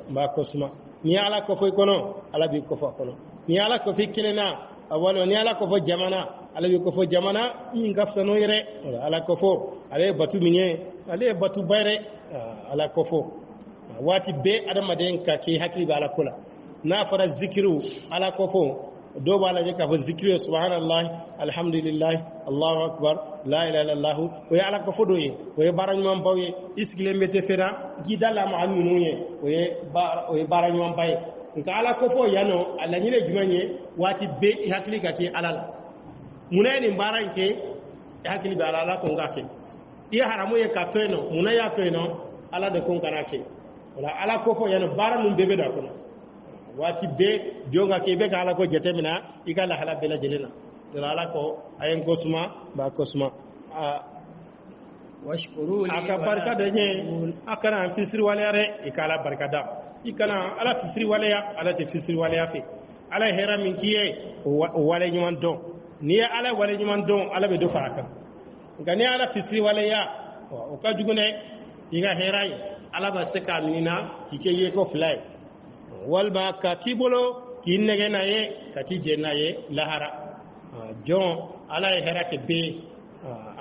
Speaker 1: ba kosma ni ala kofo kono ala bi kofo kono ni ala kofo kilena awalo ni ala kofo jamana ala bi kofo jamana min gafsano yere wala ala kofo ala batu minye ala batu bayre ala kofo wati be adamaden ka ke hakli ba ala kula na fara zikiru ala kofo do ba la ka fo zikiru subhanallah alhamdulillah allahu akbar la ilaha illallah o ya ala kofo do ye o ye bara nyum bawye iskile mete fera gidala ma anu ye o ye bara nyum baye nka ala kofo yano ala nyine jumanye wati be hakli ka ke ala la munayni baran ke hakli ba ala ko ngake iya haramu ye ka toyno munaya toyno ala de kon kanake wala ala kofo yano bara num bebe da kono wati be jonga ke be ka ala ko jetemina ikala hala bela jelena dara ala ko ayen kosuma ba kosuma
Speaker 2: واشكروا لي
Speaker 1: aka barka da nye akana fisiri wale yare ikala barka da ikana ala fisiri wale ya ala te fisiri wale ya fe ala hera min kiye wale nyuman don ni ala wale nyuman don ala be do faraka ngani ala fisiri wale ya o ka jugune iga hera yi ala ba se ka minina kike ye ko fly walba ka tibolo ki nege na ye ka ti je na ye lahara jon ala hera ke be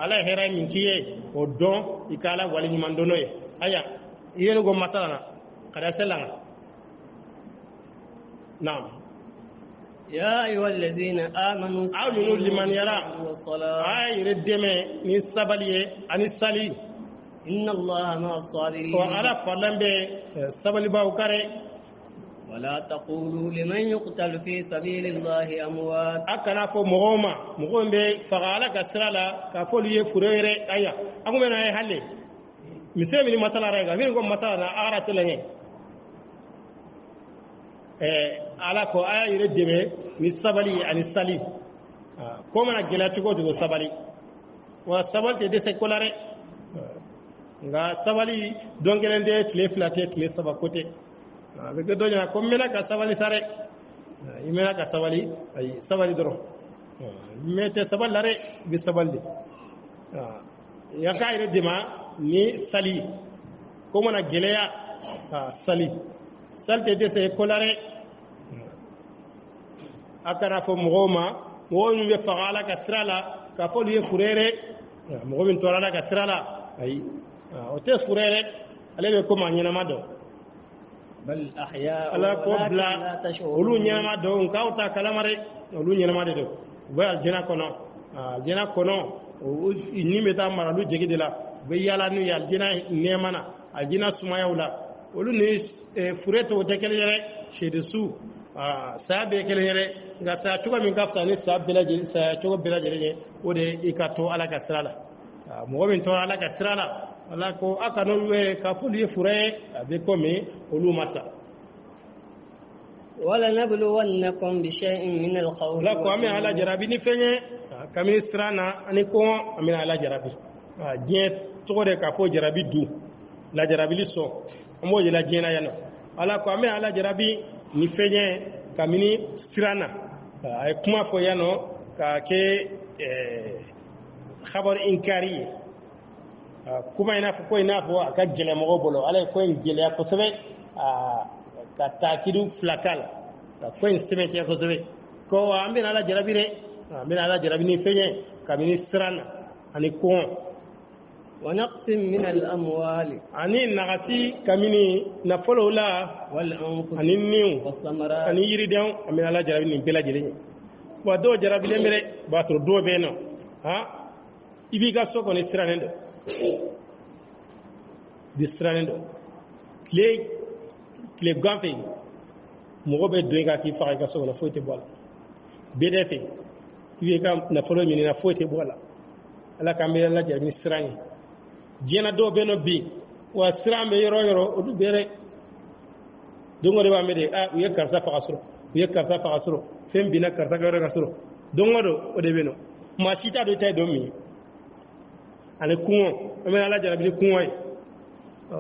Speaker 1: ala hera min kiye o don ikala wali nyuman dono ye aya yelo go masala kada selanga naam
Speaker 2: يا أيها الذين آمنوا
Speaker 1: آمنوا لمن يرى
Speaker 2: والصلاة
Speaker 1: ay reddeme ni sabaliye ani sali
Speaker 2: إن الله مع الصابرين
Speaker 1: ko ala falambe sabali baw kare
Speaker 2: ولا تقولوا لمن يقتل في سبيل الله أموات
Speaker 1: akana fo mogoma mogombe fagala kasrala ka fo liye furere aya agumena ay halle misemi ni masala rega min go masala na ara selenge ala ko aya yire deme ni sabali ani sali ko mana gela tugo to sabali wa sabal te de se kolare nga sabali dongelende tle flate tle saba kote be do nya ko mena ka sabali sare imena ka sabali ay sabali doro mete sabal lare bi sabalde ya kayre dima ni sali ko mana geleya sali salte de se kolare akara fo mogoma wonu be fagala ka srala ka fo liye furere mogomin torala ka srala ay o te furere alebe ko ma nyina mado
Speaker 2: بل أحياء
Speaker 1: ala ko
Speaker 2: ولكن
Speaker 1: bla
Speaker 2: لا تشعرون
Speaker 1: olu nyina mado nkauta kalamare olu nyina made do be aljana kono aljana kono ni meta maralu jegi de la be yala nu ya aljana nemana aljana sumaya wala olu ni fureto o tekele yere shede su sabe kele yere ga sa tuga min kafsa ni sabe la jeli sa tuga bela jeli o de ikato ala ka sirala mo min to ala ka sirala ala ko aka no we ka fuli fure be ko mi olu masa
Speaker 2: ولنبلونكم بشيء من الخوف
Speaker 1: la ko ami ala jarabi ni fenye kami sirana ani ko ami ala jarabi je to de ka fo jarabi du la jarabi li so mo je la jena yano ala ko ami ala jarabi ni fenye kamini sirana ay kuma fo yano ka ke khabar inkari kuma ina fo ko ina fo aka gele mo bolo ala ko en gele ko sebe ka takidu flakal ko en sebe ke ko sebe ko ambe ala jarabi re ambe ala jarabi ni fenye kamini sirana ani ko
Speaker 2: ونقص من الأموال
Speaker 1: ani nagasi kamini na folo la
Speaker 2: والأنفس
Speaker 1: ani niu
Speaker 2: والثمرات
Speaker 1: ani yiri den ambe ala jarabi ni bela jele wa do jarabi le mere ba to do be no ha ibi ga soko ni sirana ndo di sirana ndo kle ganfe mo be do ga ki fa ga soko na foite bola bdf ibi ga na folo ni na foite bola ala kambe ala jarabi ni sirani jena do beno bi wa sirambe yoro odu bere dongo de wa mede uye karsa fa asro uye karsa fa asro fem bina karsa ga ga asro dongo do o de beno ma sita do tay do mi ani kungo o men ala jarabi kungo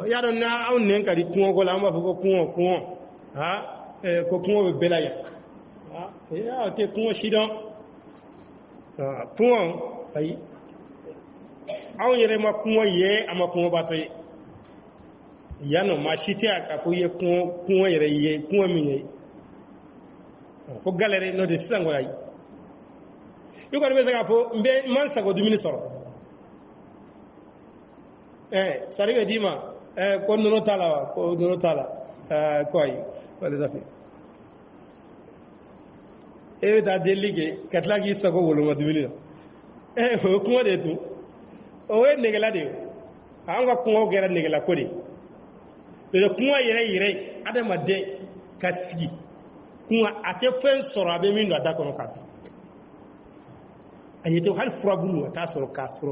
Speaker 1: ya don na aw nen ka di kungo ko la ma fo ko kungo ha ko kungo be belaya ha ya te kungo shidon kungo ay aw yere ma kungo ye ama kungo bato ye yano ma shiti aka ko ye kungo yere ye kungo mi ye fo galere no de sango ay yuko be saka fo mbe man sago dumini soro sariga dima ko nono tala ko ay wala dafi da delige katlagi sago wolo ma dumini no ko de tu o we negela de anga ko gera negela ko de le kuma yere adama de kasigi kuma ate fen soro abe min do da ko ka ayete hal furabulu ta soro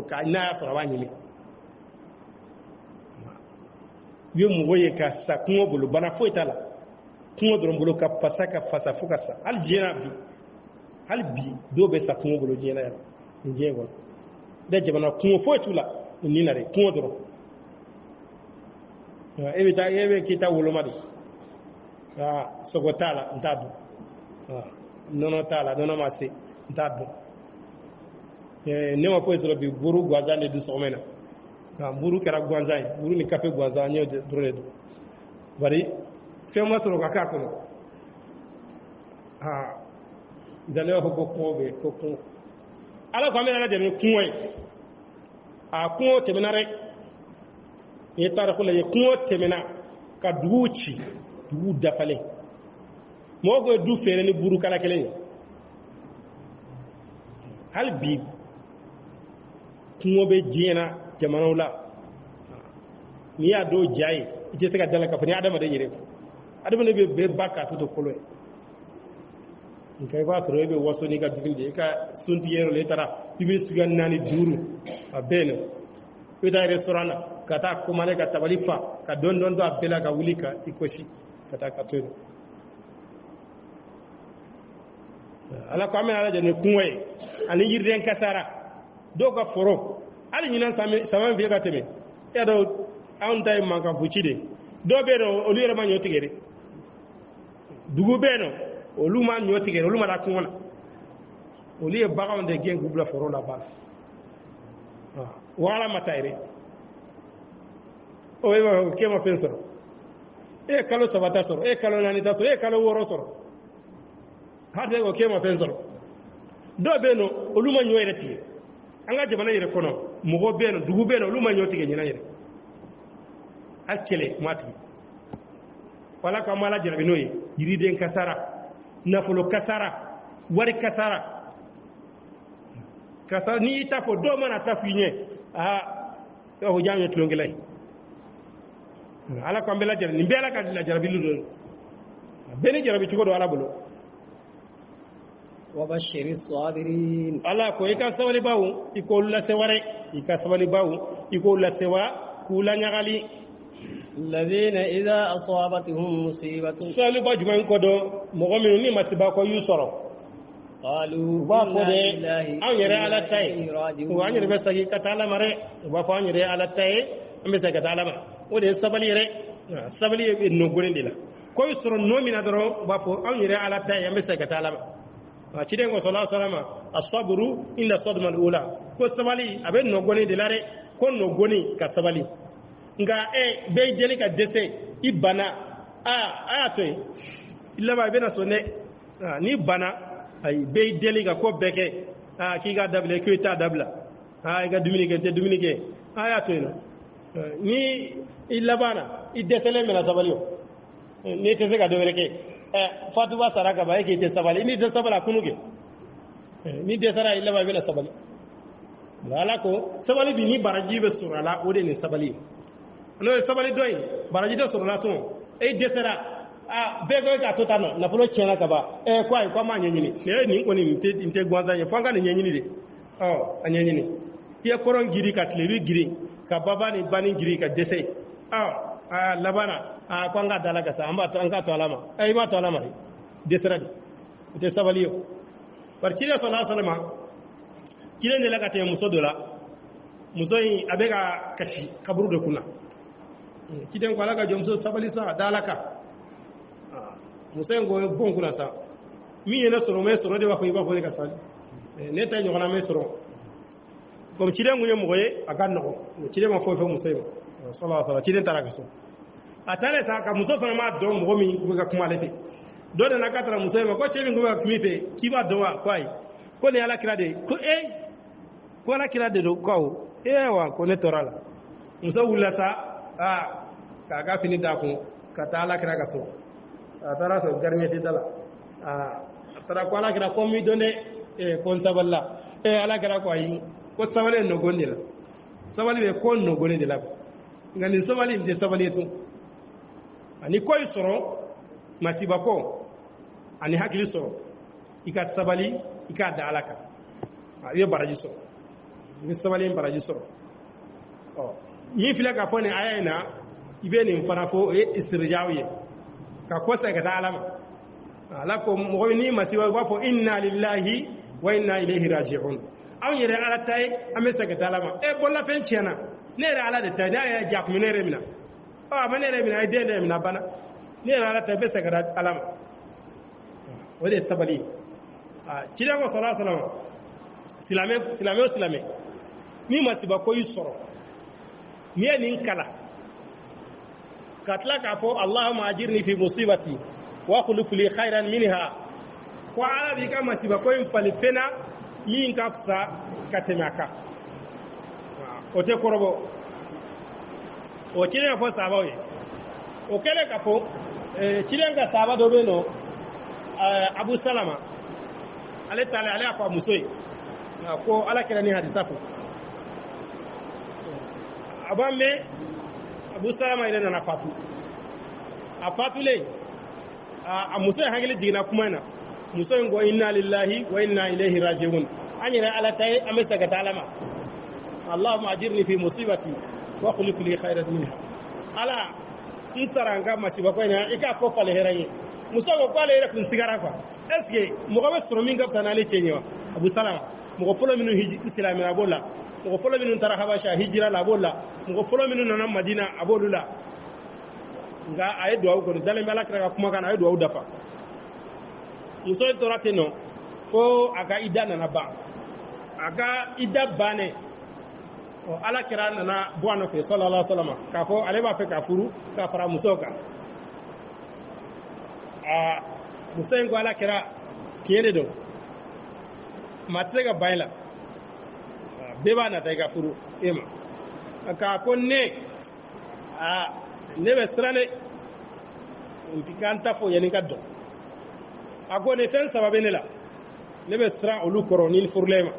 Speaker 1: ka na soro wa nyimi ye mu woye ka sa kungo bulu bana fo itala kungo doron bulu ka pasaka fasa fukasa al jena bi hal bi do be sa kungo bulu jena ya njego de jabana kungo fo itula ni na re kungo doron evita yebe kita wolomadi sogotala ntadu nono tala nono masi ntadu ne ma fo isro bi buru gwazane du somena buru kera gwanzai buru ni kafe gwanza nyo de drone do bari fe ma soro ka ko dale ko be ko ala ko amena de kunwai kunwo temenare ye tara ko le kunwo temena ka duuci du dafale mo ko du fere ni buru kala kelen hal bi kunwo be jena jamanaw la ni ya do jayi ite se ka dala ka fani adama de yire adama ne be baka to kolo nkai ba soro be waso ni ka duginde ka sunti yero le tara bibi sugan nani duru abeno ita restaurant ka ta kuma ne ka tabalifa ka don do abela ka wulika ikoshi ka ta ka to ala ko amena ala jene kunwe ani yirden kasara do ka foro ali ñinan saman fiye ka teme ya do an tay manka fuci de do be no olu yere ma ñoo tigere dugu be no olu ma ñoo tigere olu ma da kuŋona olu ye bagaŋo de gen kubula foro la bala wala matayre o ye ke ma fen soro kalo sabata soro kalo nani ta soro kalo woro soro hade ko ke ma fen soro do be no olu ma ñoo yere tigere anga jamana yere kono mogo beno dugu beno luma nyoti ge nyina yere akele mati wala ka mala jarabi noyi yiriden kasara nafulo kasara wari kasara ni tafo do mana tafinye yo janyo tlongelay ala ko mbela jarabi mbela ka la jarabi lu beni jarabi ci ko do ala bulu
Speaker 2: وبشر الصابرين
Speaker 1: الله كو يكا سوالي باو يقول لا سواري يكا سوالي باو يقول لا سوا كولا نغالي
Speaker 2: الذين إذا أصابتهم مصيبة
Speaker 1: سوالي باو جمعين كودو مغمين ني مسيبا كو يسورو
Speaker 2: قالوا
Speaker 1: وافو دي أو يري على التاي وأن يري بسكي كتالا مري وافو أن يري على التاي أم بسكي كتالا مري ودي سبالي يري سبالي نغورين دي لا كو يسورو نومي ندرو وافو أن يري على التاي أم بسكي كتالا مري cidengo sallallahu alaihi wasallam as-sabru inda sadma al-ula ko sabali abe no goni de lare ko no goni ka sabali nga be jeli ka dese ibana ato illa ba be na sonne ni bana ay be jeli ka ko beke ki ga dable ko ta dabla ga duminike te duminike ato no ni illa bana idesele mena sabali ni te se ga do reke fatuwa saraka ba yake te sabali ni te sabala kunuge ni te sara illa ba bela sabali wala ko sabali bi ni baraji be surala ode ni sabali no sabali doy baraji de surala to de sara be go ka to tano na polo chena ka ba kwa kwa ma nyenyini ni ko ni inte gwanza ye fanga ni nyenyini de anyenyini ye koron giri ka tlebi giri ka baba ni bani giri ka dese labana ko nga dalaga sa amba to anga to alama ma to alama desradi te sabaliyo par ci sallallahu alaihi wasallam ci len la ka te musodola muso in a bɛ ka kasi kaburu de kunna ciden ko ala ka jɔnmuso sabali sa da ala kan muso in ko bon kunna sa min ye ne sɔrɔ mɛ sɔrɔ de b'a fɔ i b'a fɔ ne ka sabali ne ta ɲɔgɔnna mɛ sɔrɔ comme ciden kun ye mɔgɔ ye a ka nɔgɔ ciden ma foyi fɔ muso in ma sɔlɔ sɔrɔ ciden taara ka so a taalen sa ka muso fana m'a dɔn mɔgɔ min kun bɛ ka kuma ale fɛ dɔ nana k'a taara muso in ma ko cɛ min kun bɛ ka kuma i fɛ k'i b'a dɔn wa ko ayi ko nin ye ala kira de ye ko ala kira de don ko awɔ wa ko ne tɔɔrɔ la muso wulila sa k'a ka fini d'a kun ka taa ala kira ka so a taara sɔrɔ garimɛti da la a taara ko ala kira ko n b'i dɔn dɛ ko n sabalila ala kira ko ayi ko sabali ye nɔgɔn de la sabali bɛ ko nɔgɔn de la nka nin sabali in tɛ sabali ye tun ani ko y'i sɔrɔ masiba ko ani hakili sɔrɔ i ka sabali i k'a da ala kan i bɛ baraji sɔrɔ i bɛ sabali in baraji sɔrɔ min filɛ ka fɔ nin aya in na i bɛ nin fana fɔ o ye istirjaaw ye ka ko segin ka taa ala ma ala ko mɔgɔ n'i masiba u b'a fɔ inna lillahi wa inna ilayhi raji'un anw yɛrɛ ala ta ye an bɛ segin ka taa ala ma bololafɛn tiɲɛna ne yɛrɛ ala de ta ye n'a yɛrɛ ja kun bɛ ne yɛrɛ minɛ a ma ne yɛrɛ minɛ a ye den yɛrɛ minɛ bana ne yɛrɛ ala ta ye bɛ segin ka taa ala ma o de ye sabali ye ciden ko sɔrɔ sɔrɔ silamɛ o silamɛ ni masiba ko y'i sɔrɔ n'i ye nin kala ka tila k'a fɔ allahumma ajirni fi musibati wa khuluf li khayran minha ko ala b'i ka masiba ko in fali fɛn na min ka fisa ka tɛmɛ a kan o tɛ kɔrɔbɔ o ciden ka fɔ sahabaw ye o kɛlen ka fɔ ciden ka sahaba dɔ bɛ yen nɔ abu salama ale taalen ale y'a fɔ a muso ye ko ala kɛra ni hadisa fɔ a b'a mɛn abu salama yɛrɛ nana fatu a fatulen a muso ye hakili jiginna kuma in na muso in ko inna lillahi wa inna ilayhi raji'un an yɛrɛ ala ta ye an bɛ segin ka taa ala ma allahumma ajirni fi musibati wa khulif li khayran minha ala n sara n ka masiba ko in na i k'a ko falen hɛrɛ ye muso ko k'ale yɛrɛ kun sigara quoi est ce que mɔgɔ bɛ sɔrɔ min ka fisa n'ale cɛ ye wa abu salama mɔgɔ fɔlɔ minnu silamɛra a b'o la mɔgɔ fɔlɔ minnu taara habasha hijira la a b'o la mɔgɔ fɔlɔ minnu nana madina a b'olu la nka a ye duwawu kɔni dalen bɛ ala kira ka kumakan na a ye duwawu dafa muso in tora ten nɔ fo a ka ida nana ban a ka ida bannen ala kira nana bɔ a nɔfɛ sallallahu alaihi wasallam k'a fɔ ale b'a fɛ ka furu ka fara musow kan muso in ko ala kira tiɲɛ de don maa tɛ se ka ban i la bɛɛ b'a nata i ka furu e ma k'a ko ne bɛ siran dɛ k'an ta fɔ yanni ka dɔn a ko nin fɛn saba bɛ ne la ne bɛ siran olu kɔrɔ ni furula ma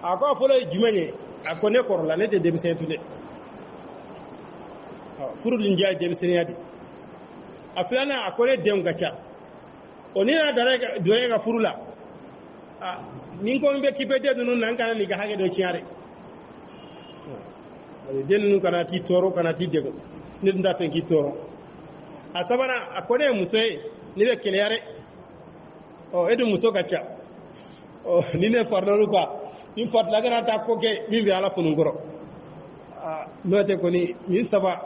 Speaker 1: a ko a fɔlɔ ye jumɛn ye a ko ne kɔrɔla ne tɛ denmisɛn tun dɛ furu dun diya ye denmisɛnniya de a filanan a ko ne denw ka ca o ni n'a dara don e ka furu la ni ko n bɛ k'i bɛ den ninnu na n kana nin ka hakɛ dɔ tiɲɛ dɛ den ninnu kana t'i tɔɔrɔ kana t'i degun ne tun t'a fɛ k'i tɔɔrɔ a sabanan a ko ne ye muso ye ne bɛ keleya dɛ e dun muso ka ca ni ne farila olu kan ni fatila kana taa ko kɛ min bɛ ala funu kɔrɔ n'o tɛ kɔni nin saba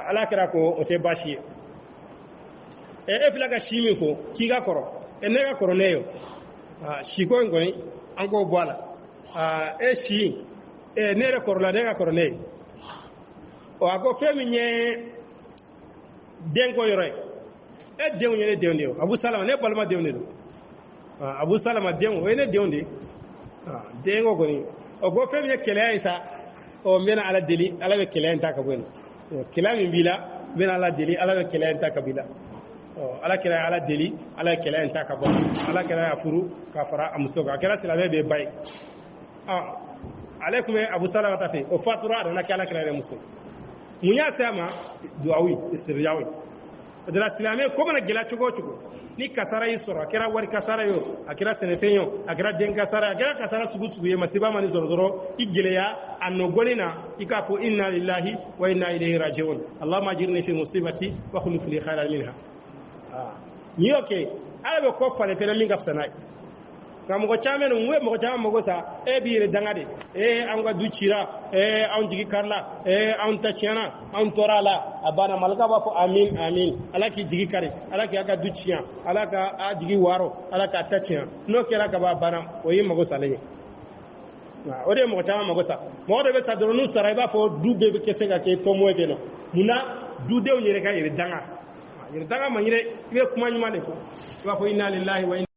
Speaker 1: ala kɛra ko o tɛ baasi ye e filɛ ka si min fɔ k'i ka kɔrɔ ne ka kɔrɔ ne ye siko in kɔni an k'o bɔ a la si ne yɛrɛ kɔrɔla ne ka kɔrɔ ne ye a ko fɛn min ye denko yɔrɔ ye e denw ye ne denw de ye abu salama ne balima denw de don abu salama denw o ye ne denw de ye denko kɔni o ko fɛn min ye kɛlɛya ye sa n bɛna ala deli ala bɛ kɛlɛya in ta ka bɔ yen kɛlɛ min b'i la n bɛna ala deli ala bɛ kɛlɛya in ta ka b'i la ala kɛra ala deli ala ye kɛlɛ in ta ka bɔ ala kɛra y'a furu ka fara a muso kan a kɛra silamɛ bɛ ba ye ale tun bɛ abu salama ta fɛ o fatura a nana kɛ ala kɛra yɛrɛ muso mun y'a se a ma duwawu istirjaaw o de la silamɛ ko mana gɛlɛya cogo o cogo ni kasara y'i sɔrɔ a kɛra wari kasara ye o a kɛra sɛnɛfɛn ye o a kɛra den kasara a kɛra kasara sugu sugu ye masiba ma nin sɔrɔ dɔrɔn i gɛlɛya a nɔgɔlen na i k'a fɔ inna lillahi wa inna ilayhi raji'un allahumma ajirni fi musibati wa khulif li khayran minha n'i y'o kɛ ala bɛ kɔ falen fɛnɛ min ka fisa n'a ye nka mɔgɔ caman no ngwe mɔgɔ caman mago sa e bi yɛrɛ danga de an ka du cira an jigi karila an ta tiɲɛna an tora la a banna malika b'a fɔ amin amin ala k'i jigi kari ala k'i ka du tiɲɛ ala ka a jigi waro ala k'a ta tiɲɛ n'o kɛra ka ban banna o ye mago salen ye o de ye mɔgɔ caman mago sa mɔgɔ de bɛ sa dɔrɔn n'u sara i b'a fɔ du bɛɛ bɛ se ka kɛ tɔnmɔ ye ten nɔ munna dudenw yɛrɛ ka yɛrɛ danga ma ɲinɛ i bɛ kuma ɲuman de fɔ i b'a fɔ inna lillahi wa